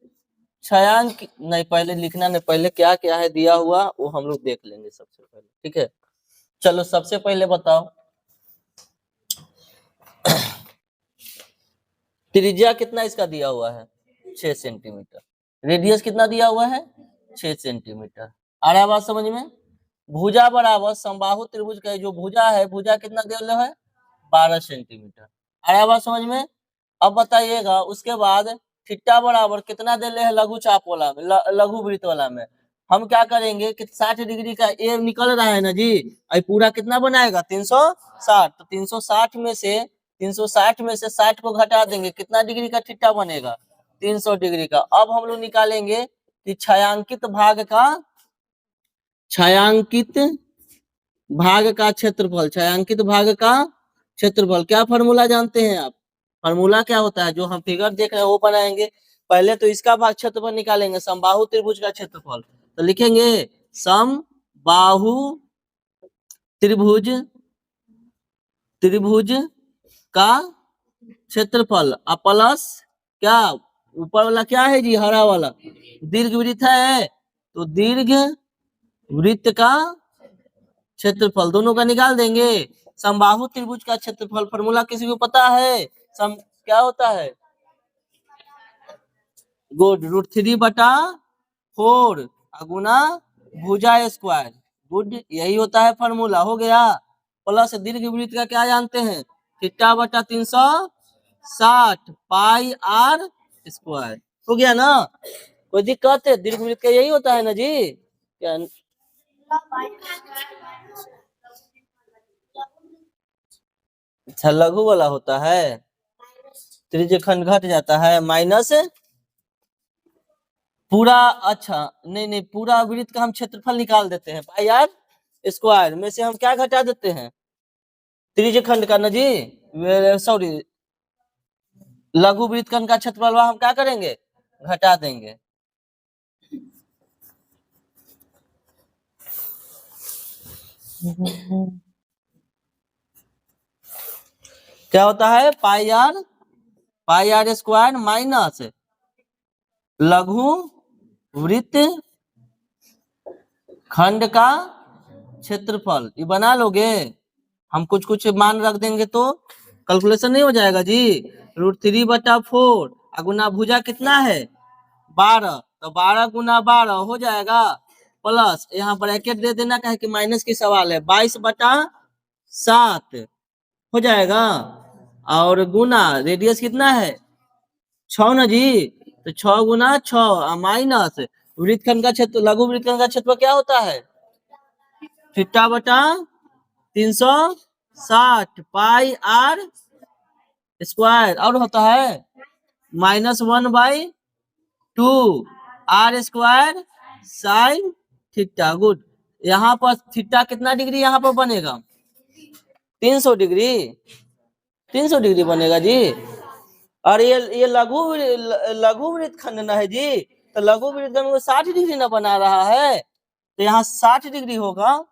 छायांकित नहीं, पहले लिखना नहीं, पहले क्या क्या है दिया हुआ वो हम लोग देख लेंगे सबसे पहले, ठीक है? चलो, सबसे पहले बताओ त्रिज्या कितना इसका दिया हुआ है? 6 सेंटीमीटर। रेडियस कितना दिया हुआ है? 6 सेंटीमीटर। आ रहा है बात समझ में? भुजा बराबर समबाहु त्रिभुज का जो भुजा है, भुजा कितना दिया है? 12 सेंटीमीटर। आ रहा है बात समझ में? अब बताइएगा उसके बाद थीटा बराबर कितना दे है लघु चाप वाला में, लघु वृत्त वाला में। हम क्या करेंगे कि 60 डिग्री का ए निकल रहा है ना जी, आई पूरा कितना बनाएगा? 360। तो 360 में से 360 में से 60 को घटा देंगे, कितना डिग्री का थीटा बनेगा? 300 डिग्री का। अब हम लोग निकालेंगे कि छायांकित भाग का, छायांकित भाग का क्षेत्रफल, छायांकित भाग का क्षेत्रफल। क्या फॉर्मूला जानते हैं आप? फॉर्मूला क्या होता है? जो हम फिगर देख रहे हैं वो बनाएंगे। पहले तो इसका भाग क्षेत्रफल निकालेंगे, समबाहु त्रिभुज का क्षेत्रफल। तो लिखेंगे समबाहु त्रिभुज, त्रिभुज का क्षेत्रफल प्लस क्या? ऊपर वाला क्या है जी? हरा वाला दीर्घ वृत्त है, तो दीर्घ वृत्त का क्षेत्रफल दोनों का निकाल देंगे। समबाहु त्रिभुज का क्षेत्रफल फॉर्मूला किसी को पता है? क्या होता है? गुड। √3/4 गुना भुजा स्क्वायर। गुड, यही होता है फॉर्मूला। हो गया। प्लस दीर्घ वृत्त का क्या जानते हैं? θ/360 पाई r स्क्वायर। हो गया ना? कोई दिक्कत है? दीर्घ वृत्त का यही होता है ना जी? क्या अच्छा लघु वाला होता है, त्रिज्य खंड घट जाता है माइनस पूरा। अच्छा नहीं नहीं, पूरा वृत्त का हम क्षेत्रफल निकाल देते हैं पाई आर स्क्वायर में से हम क्या घटा देते हैं? त्रिज्य खंड का ना जी, सॉरी, लघु वृत्त खंड का क्षेत्रफल हम क्या करेंगे? घटा देंगे। क्या होता है? पाई आर स्क्वायर माइनस लघु वृत्त खंड का क्षेत्रफल। ये बना लोगे? हम कुछ कुछ मान रख देंगे तो कैलकुलेशन नहीं हो जाएगा जी। √3/4 गुना भुजा कितना है? 12, तो 12 गुना 12 हो जाएगा, प्लस यहाँ ब्रैकेट दे देना, कहे कि माइनस की सवाल है, 22/7 हो जाएगा, और गुना रेडियस कितना है? 6 ना जी, तो 6 गुना 6 माइनस वृत्तखंड का क्षेत्र, लघु वृत्तखंड का क्षेत्र क्या होता है? θ/360 पाई आर स्क्वायर, और होता है -1/2 are square sine theta. Good. यहाँ पर थीटा कितना डिग्री यहाँ पर बनेगा? 300 डिग्री, 300 डिग्री बनेगा जी। और ये लघु वृत्त खंड ना है जी, तो लघु वृत्त खंड में 60 डिग्री ना बना रहा है, तो यहाँ 60 डिग्री होगा।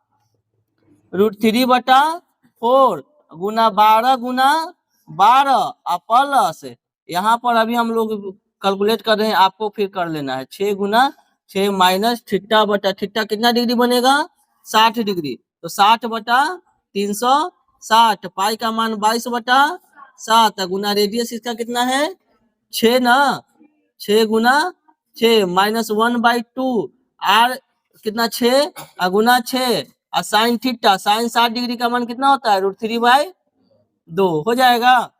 √3/4 गुना 12 गुना 12 प्लस यहाँ पर अभी हम लोग कैलकुलेट कर रहे हैं, आपको फिर कर लेना है, 6 गुना 6 माइनस थीटा कितना डिग्री बनेगा? 60 डिग्री, तो 60/360 पाई का मान 22/7 गुना रेडियस इसका कितना है? 6 ना, 6 गुना 6 -1/2 आर कितना? 6 गुना 6 और साइन थीटा, साइन 60 डिग्री का मान कितना होता है? √3/2 हो जाएगा।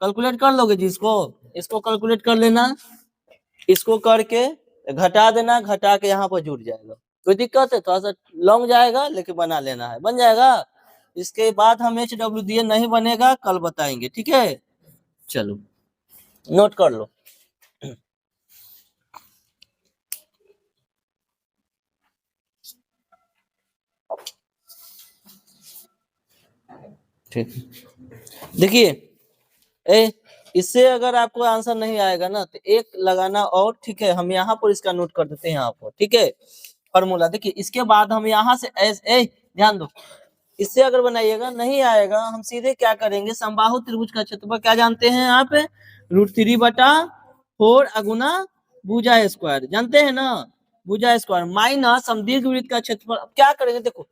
कैलकुलेट कर लोगे जी इसको? इसको कैलकुलेट कर लेना, इसको करके घटा देना, घटा के यहाँ पर जुड़ जाएगा। कोई दिक्कत है? थोड़ा सा लॉन्ग जाएगा लेकिन बना लेना है, बन जाएगा। इसके बाद हम HW नहीं बनेगा, कल बताएंगे, ठीक है? चलो नोट कर लो। ठीक, देखिए इससे अगर आपको आंसर नहीं आएगा ना तो एक लगाना, और ठीक है हम यहाँ पर इसका नोट कर देते हैं यहाँ पर, ठीक है? फॉर्मूला देखिए, इसके बाद हम यहाँ से ध्यान दो, इससे अगर बनाइएगा नहीं आएगा, हम सीधे क्या करेंगे? समबाहु त्रिभुज का क्षेत्रफल क्या जानते हैं आप? √3/4 गुना भुजा स्क्वायर, जानते हैं ना? भुजा स्क्वायर माइनस हम दीर्घ वृत्त का क्षेत्रफल। अब क्या करेंगे? देखो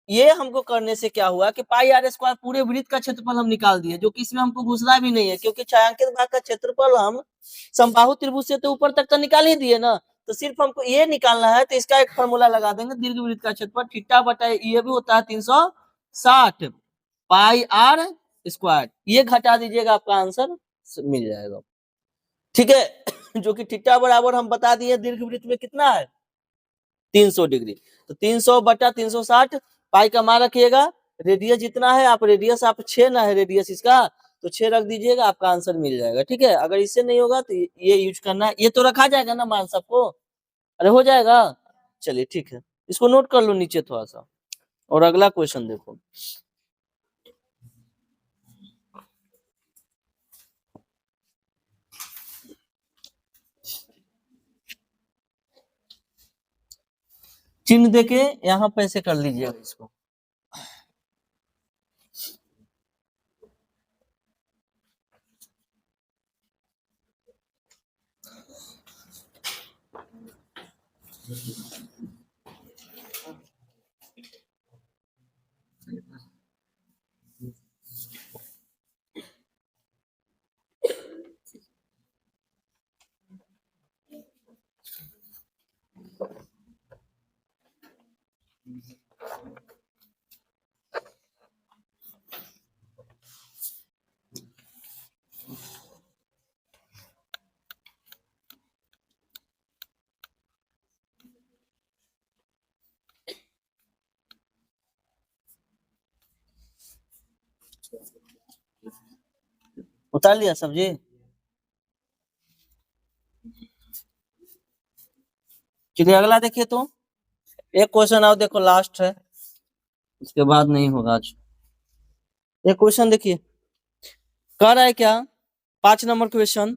ये हमको करने से क्या हुआ कि पाई आर स्क्वायर पूरे वृत्त का क्षेत्रफल हम निकाल दिए, जो कि इसमें हमको घुसना भी नहीं है, क्योंकि छायांकित भाग का क्षेत्रफल हम समबाहु त्रिभुज से तो ऊपर तक तो निकाल ही दिए ना, तो सिर्फ हमको ये निकालना है, तो इसका एक फॉर्मूला लगा देंगे, दीर्घ वृत्त का क्षेत्रफल θ/ये भी होता है 360 पाई आर स्क्वायर, ये घटा दीजिएगा, आपका आंसर मिल जाएगा, ठीक है? जो कि थीटा बराबर हम बता दिए दीर्घ वृत्त में कितना है? 300 डिग्री, तो 300/360 पाई का मान रखिएगा, रेडियस जितना है आप रेडियस आप 6 ना है रेडियस इसका, तो 6 रख दीजिएगा, आपका आंसर मिल जाएगा, ठीक है? अगर इससे नहीं होगा तो ये यूज करना है, ये तो रखा जाएगा ना मान सबको? अरे हो जाएगा, चलिए ठीक है, इसको नोट कर लो नीचे थोड़ा सा, और अगला क्वेश्चन देखो। चिन्ह देके यहाँ पे ऐसे कर लीजिएगा इसको। उतार लिया सब्जी। चलिए अगला देखिए तो, एक क्वेश्चन आओ देखो, लास्ट है, उसके बाद नहीं होगा आज। एक क्वेश्चन देखिए, कह रहा है क्या, 5 नंबर क्वेश्चन,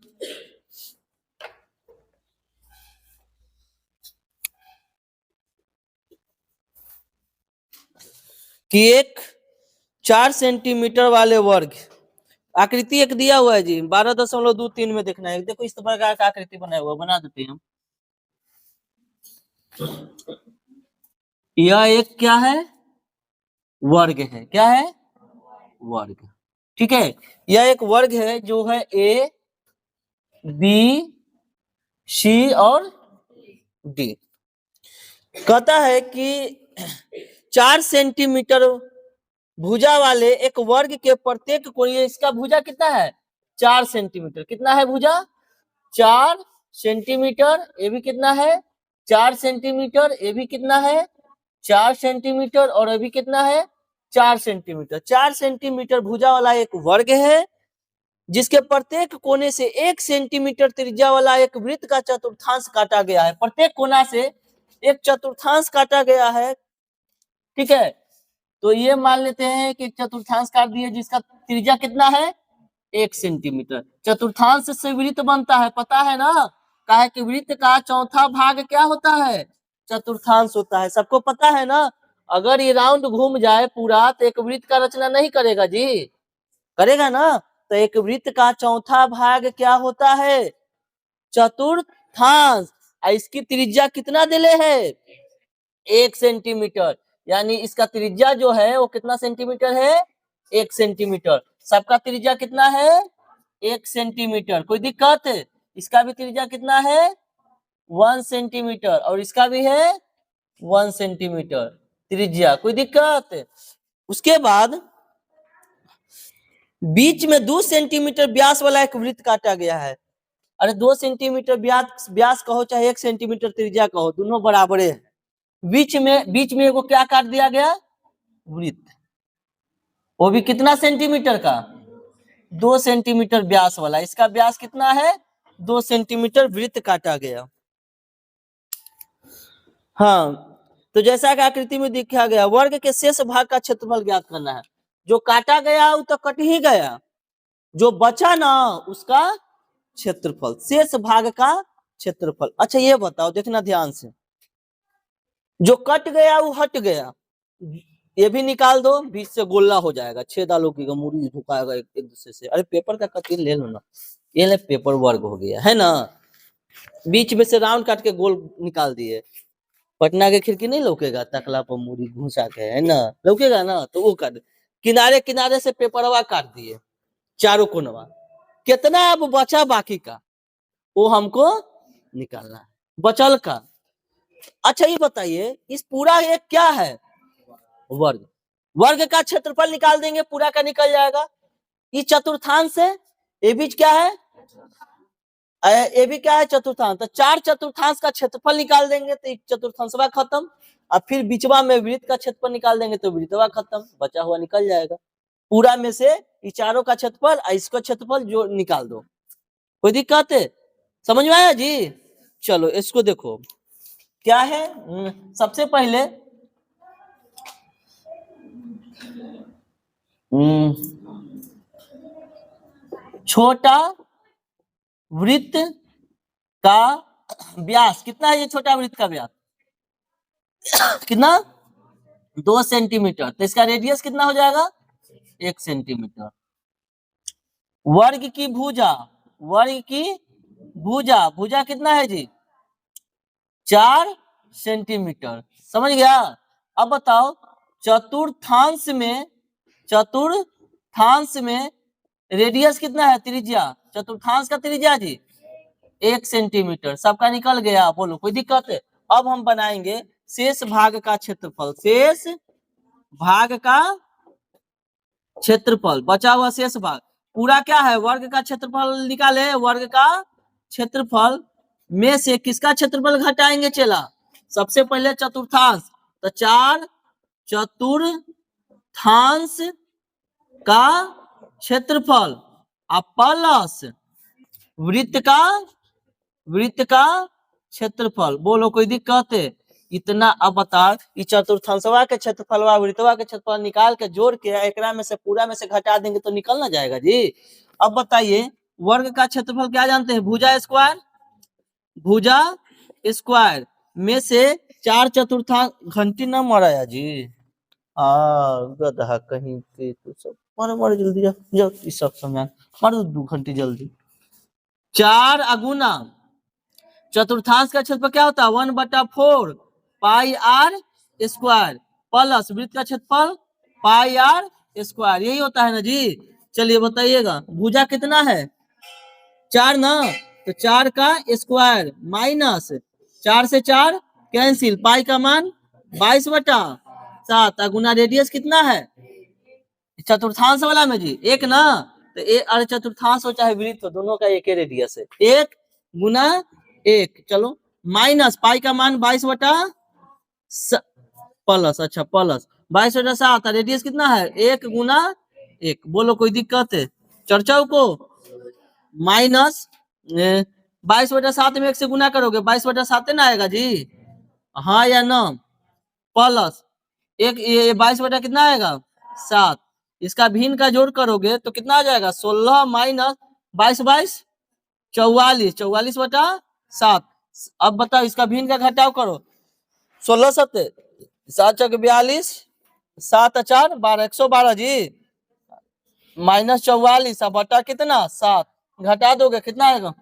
कि एक 4 सेंटीमीटर वाले वर्ग, आकृति एक दिया हुआ है जी, 12.23 में देखना है। देखो इस प्रकार का आकृति बनाया हुआ, बना देते हैं हम। यह एक क्या है, वर्ग है, क्या है, वर्ग, ठीक है। यह एक वर्ग है जो है ए बी सी और डी। कहता है कि 4 सेंटीमीटर भुजा वाले एक वर्ग के प्रत्येक कोण, इसका भुजा कितना है, 4 सेंटीमीटर। कितना है भुजा, 4 सेंटीमीटर। ये भी कितना है, 4 सेंटीमीटर। ये भी कितना है, 4 सेंटीमीटर। और अभी कितना है, 4 सेंटीमीटर। 4 सेंटीमीटर भुजा वाला एक वर्ग है जिसके प्रत्येक कोने से 1 सेंटीमीटर त्रिज्या वाला एक वृत्त का चतुर्थांश काटा गया है। प्रत्येक कोना से एक चतुर्थांश काटा गया है, ठीक है। तो ये मान लेते हैं कि चतुर्थांश काट दिए जिसका त्रिज्या कितना है, 1 सेंटीमीटर। चतुर्थांश से वृत्त बनता है, पता है ना, कहा कि वृत्त का चौथा भाग क्या होता है, चतुर्थांश होता है। सबको पता है ना, अगर ये राउंड घूम जाए पूरा तो एक वृत्त का रचना नहीं करेगा जी, करेगा ना। तो एक वृत्त का चौथा भाग क्या होता है, चतुर्थांश। इसकी त्रिज्या कितना दिले है, 1 सेंटीमीटर। यानी इसका त्रिज्या जो है वो कितना सेंटीमीटर है, 1 सेंटीमीटर। सबका त्रिज्या कितना है, 1 सेंटीमीटर। कोई दिक्कत, इसका भी त्रिज्या कितना है, 1 सेंटीमीटर। और इसका भी है 1 सेंटीमीटर त्रिज्या। कोई दिक्कत। उसके बाद बीच में 2 सेंटीमीटर व्यास वाला एक वृत्त काटा गया है। अरे 2 सेंटीमीटर व्यास कहो चाहे 1 सेंटीमीटर त्रिज्या कहो, दोनों बराबर है। बीच में एगो क्या काट दिया गया, वृत्त। वो भी कितना सेंटीमीटर का, 2 सेंटीमीटर व्यास वाला। इसका व्यास कितना है, 2 सेंटीमीटर वृत्त काटा गया। हाँ, तो जैसा कि आकृति में दिखाया गया, वर्ग के शेष भाग का क्षेत्रफल ज्ञात करना है। जो काटा गया वो तो कट ही गया, जो बचा ना उसका क्षेत्रफल, शेष भाग का क्षेत्रफल। अच्छा ये बताओ, देखना ध्यान से, जो कट गया वो हट गया, ये भी निकाल दो, बीच से गोला हो जाएगा, छेदा लोग की मुड़ी झुकाएगा एक दूसरे से। अरे पेपर का कटिंग ले लो ना, ये ले पेपर वर्ग हो गया है ना। बीच में से राउंड काट के गोल निकाल दिए। पटना के खिड़की नहीं लौकेगा, तकला पर मुड़ी घुसा के, है ना, लौकेगा ना, तो वो काट। किनारे किनारे से पेपरवा काट दिए, चारों कोनवा। कितना अब बचा बाकी का, वो हमको निकालना है, बचल का। अच्छा ये बताइए, इस पूरा ये क्या है, वर्ग। वर्ग का क्षेत्रफल निकाल देंगे, पूरा का निकल जाएगा। ये चतुर्थांश है, ये बीच क्या है, ये भी क्या है, चतुर्थांश। तो 4 चतुर्थांश का क्षेत्रफल निकाल देंगे तो चतुर्थांशवा खत्म। और फिर बीचवा में वृत्त का क्षेत्रफल निकाल देंगे तो वृत्तवा खत्म, बचा हुआ निकल जाएगा। पूरा में से ये चारों का क्षेत्रफल और इसका क्षेत्रफल जो निकाल दो। कोई दिक्कत है, समझ में आया जी। चलो इसको देखो क्या है। सबसे पहले छोटा वृत्त का व्यास कितना है, ये छोटा वृत्त का व्यास कितना, 2 सेंटीमीटर। तो इसका रेडियस कितना हो जाएगा, 1 सेंटीमीटर। वर्ग की भुजा, वर्ग की भुजा, भुजा कितना है जी, 4 सेंटीमीटर। समझ गया। अब बताओ चतुर्थांश में, चतुर्थांश में रेडियस कितना है, त्रिज्या, चतुर्थांश का त्रिज्या जी 1 सेंटीमीटर। सबका निकल गया, बोलो कोई दिक्कत है। अब हम बनाएंगे शेष भाग का क्षेत्रफल, शेष भाग का क्षेत्रफल, बचा हुआ शेष भाग। पूरा क्या है, वर्ग का क्षेत्रफल निकाले, वर्ग का क्षेत्रफल में से किसका क्षेत्रफल घटाएंगे चला, सबसे पहले चतुर्थांश। तो 4 चतुर्थांश का क्षेत्रफल प्लस वृत्त का क्षेत्रफल। बोलो कोई दिक्कत है? इतना अब बता, चतुर्थांशवा के क्षेत्रफलवा वृत्तवा के क्षेत्रफल निकाल के जोड़ के एकरा में से पूरा में से घटा देंगे तो निकल ना जाएगा जी। अब बताइए वर्ग का क्षेत्रफल क्या जानते हैं? भुजा स्क्वायर में से 4/4 घंटी न मराया जी। गधा कहीं के तो सब मर जल्दी जाओ इस सब समझा मर 2 घंटी जल्दी। 4 अगुना चतुर्थांश का क्षेत्रफल क्या होता है? 1/4 पाई आर स्क्वायर प्लस वृत्त का क्षेत्रफल पाई आर स्क्वायर, यही होता है ना जी। चलिए बताइएगा भुजा कितना है? 4 ना, तो 4 का स्क्वायर माइनस 4 से 4 कैंसिल, पाई का मान 22/7 गुना रेडियस कितना है? चतुर्थांश वाला में जी 1 ना, तो अरे चतुर्थांश हो चाहे वृत्त हो दोनों का एक ही रेडियस है, 1 गुना 1। चलो माइनस पाई का मान 22 प्लस, अच्छा प्लस 22/7, रेडियस कितना है? 1 गुना 1। बोलो कोई दिक्कत है? चर्चा को माइनस 22/7 में 1 से गुना करोगे 22/7 ना आएगा जी, हाँ या ना? प्लस एक ये 22 कितना आएगा? 7। इसका भिन्न का जोड़ करोगे तो कितना आ जाएगा? 16 माइनस 22 44, 44/7। अब बताओ इसका भिन्न का घटाव करो, 16 7 7 चौक 42, 7 4 12, 112 जी, माइनस 44 अब बटा कितना? 7, घटा दोगे कितना आएगा?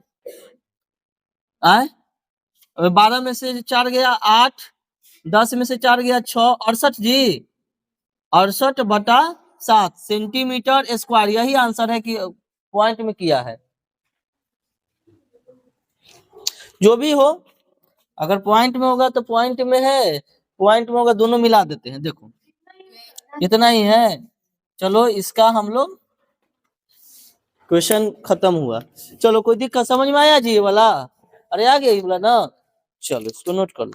12 में से 4 गया 8, 10 में से 4 गया 6, 68 जी, 68/7 सेंटीमीटर स्क्वायर। यही आंसर है कि पॉइंट में किया है। जो भी हो अगर पॉइंट में होगा तो पॉइंट में है, पॉइंट में होगा दोनों मिला देते हैं। देखो इतना ही है। चलो इसका हम लोग क्वेश्चन खत्म हुआ। चलो कोई दिक्कत समझ में आया जी ये वाला? अरे आ गया ये वाला ना, चलो इसको नोट कर लो।